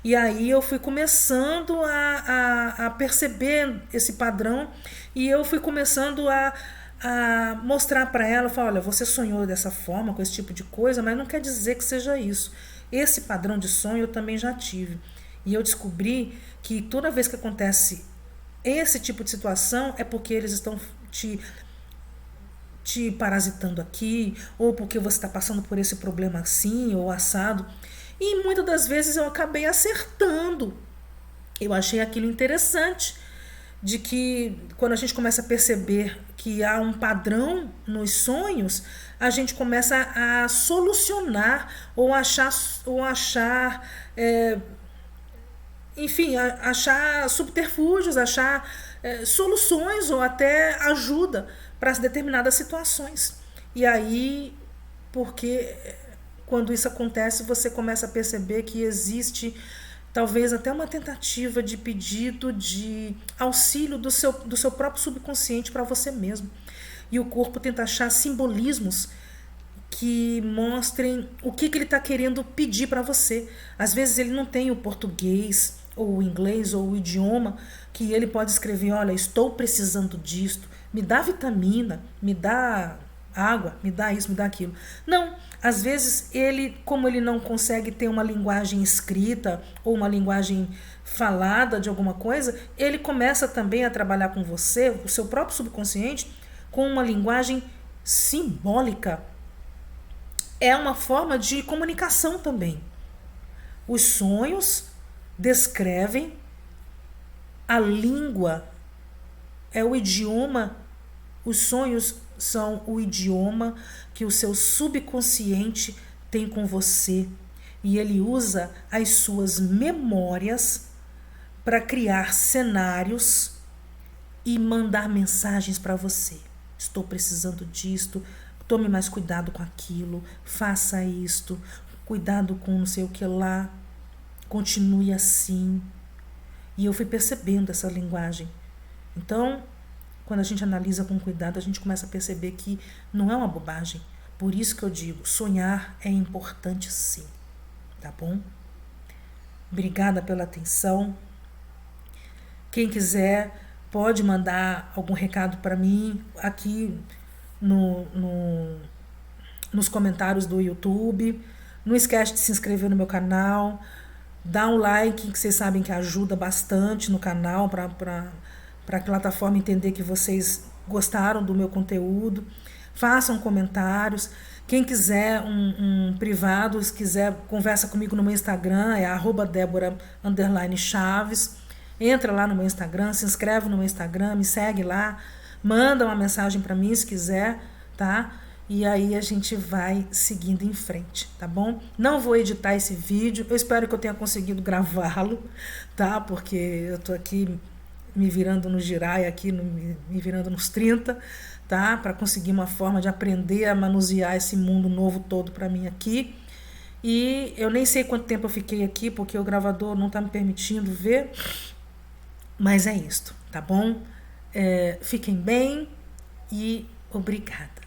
e aí eu fui começando a perceber esse padrão, e eu fui começando a mostrar para ela, falar, olha, você sonhou dessa forma, com esse tipo de coisa, mas não quer dizer que seja isso. Esse padrão de sonho eu também já tive. E eu descobri que toda vez que acontece esse tipo de situação é porque eles estão te parasitando aqui, ou porque você está passando por esse problema assim, ou assado. E muitas das vezes eu acabei acertando. Eu achei aquilo interessante, de que quando a gente começa a perceber que há um padrão nos sonhos, a gente começa a solucionar ou achar enfim, achar subterfúgios, achar soluções ou até ajuda para determinadas situações. E aí, porque quando isso acontece, você começa a perceber que existe talvez até uma tentativa de pedido de auxílio do seu próprio subconsciente para você mesmo. E o corpo tenta achar simbolismos que mostrem o que ele está querendo pedir para você. Às vezes ele não tem o português, ou o inglês, ou o idioma, que ele pode escrever, olha, estou precisando disto, me dá vitamina, me dá água, me dá isso, me dá aquilo. Não, às vezes ele, como ele não consegue ter uma linguagem escrita ou uma linguagem falada de alguma coisa, ele começa também a trabalhar com você, o seu próprio subconsciente, com uma linguagem simbólica. É uma forma de comunicação também. Os sonhos descrevem a língua, é o idioma. Os sonhos são o idioma que o seu subconsciente tem com você, e ele usa as suas memórias para criar cenários e mandar mensagens para você. Estou precisando disto, tome mais cuidado com aquilo, faça isto, cuidado com não sei o que lá, continue assim. E eu fui percebendo essa linguagem. Então, quando a gente analisa com cuidado, a gente começa a perceber que não é uma bobagem. Por isso que eu digo, sonhar é importante sim, tá bom? Obrigada pela atenção. Quem quiser pode mandar algum recado para mim aqui nos comentários do YouTube. Não esquece de se inscrever no meu canal, dá um like, que vocês sabem que ajuda bastante no canal para a plataforma entender que vocês gostaram do meu conteúdo. Façam comentários. Quem quiser um privado, se quiser, conversa comigo no meu Instagram, é @Débora_Chaves. Entra lá no meu Instagram, se inscreve no meu Instagram, me segue lá, manda uma mensagem para mim se quiser, tá? E aí a gente vai seguindo em frente, tá bom? Não vou editar esse vídeo, eu espero que eu tenha conseguido gravá-lo, tá? Porque eu tô aqui me virando no giraia, aqui me virando nos 30, tá? Para conseguir uma forma de aprender a manusear esse mundo novo todo para mim aqui. E eu nem sei quanto tempo eu fiquei aqui, porque o gravador não tá me permitindo ver, mas é isto, tá bom? Fiquem bem e obrigada.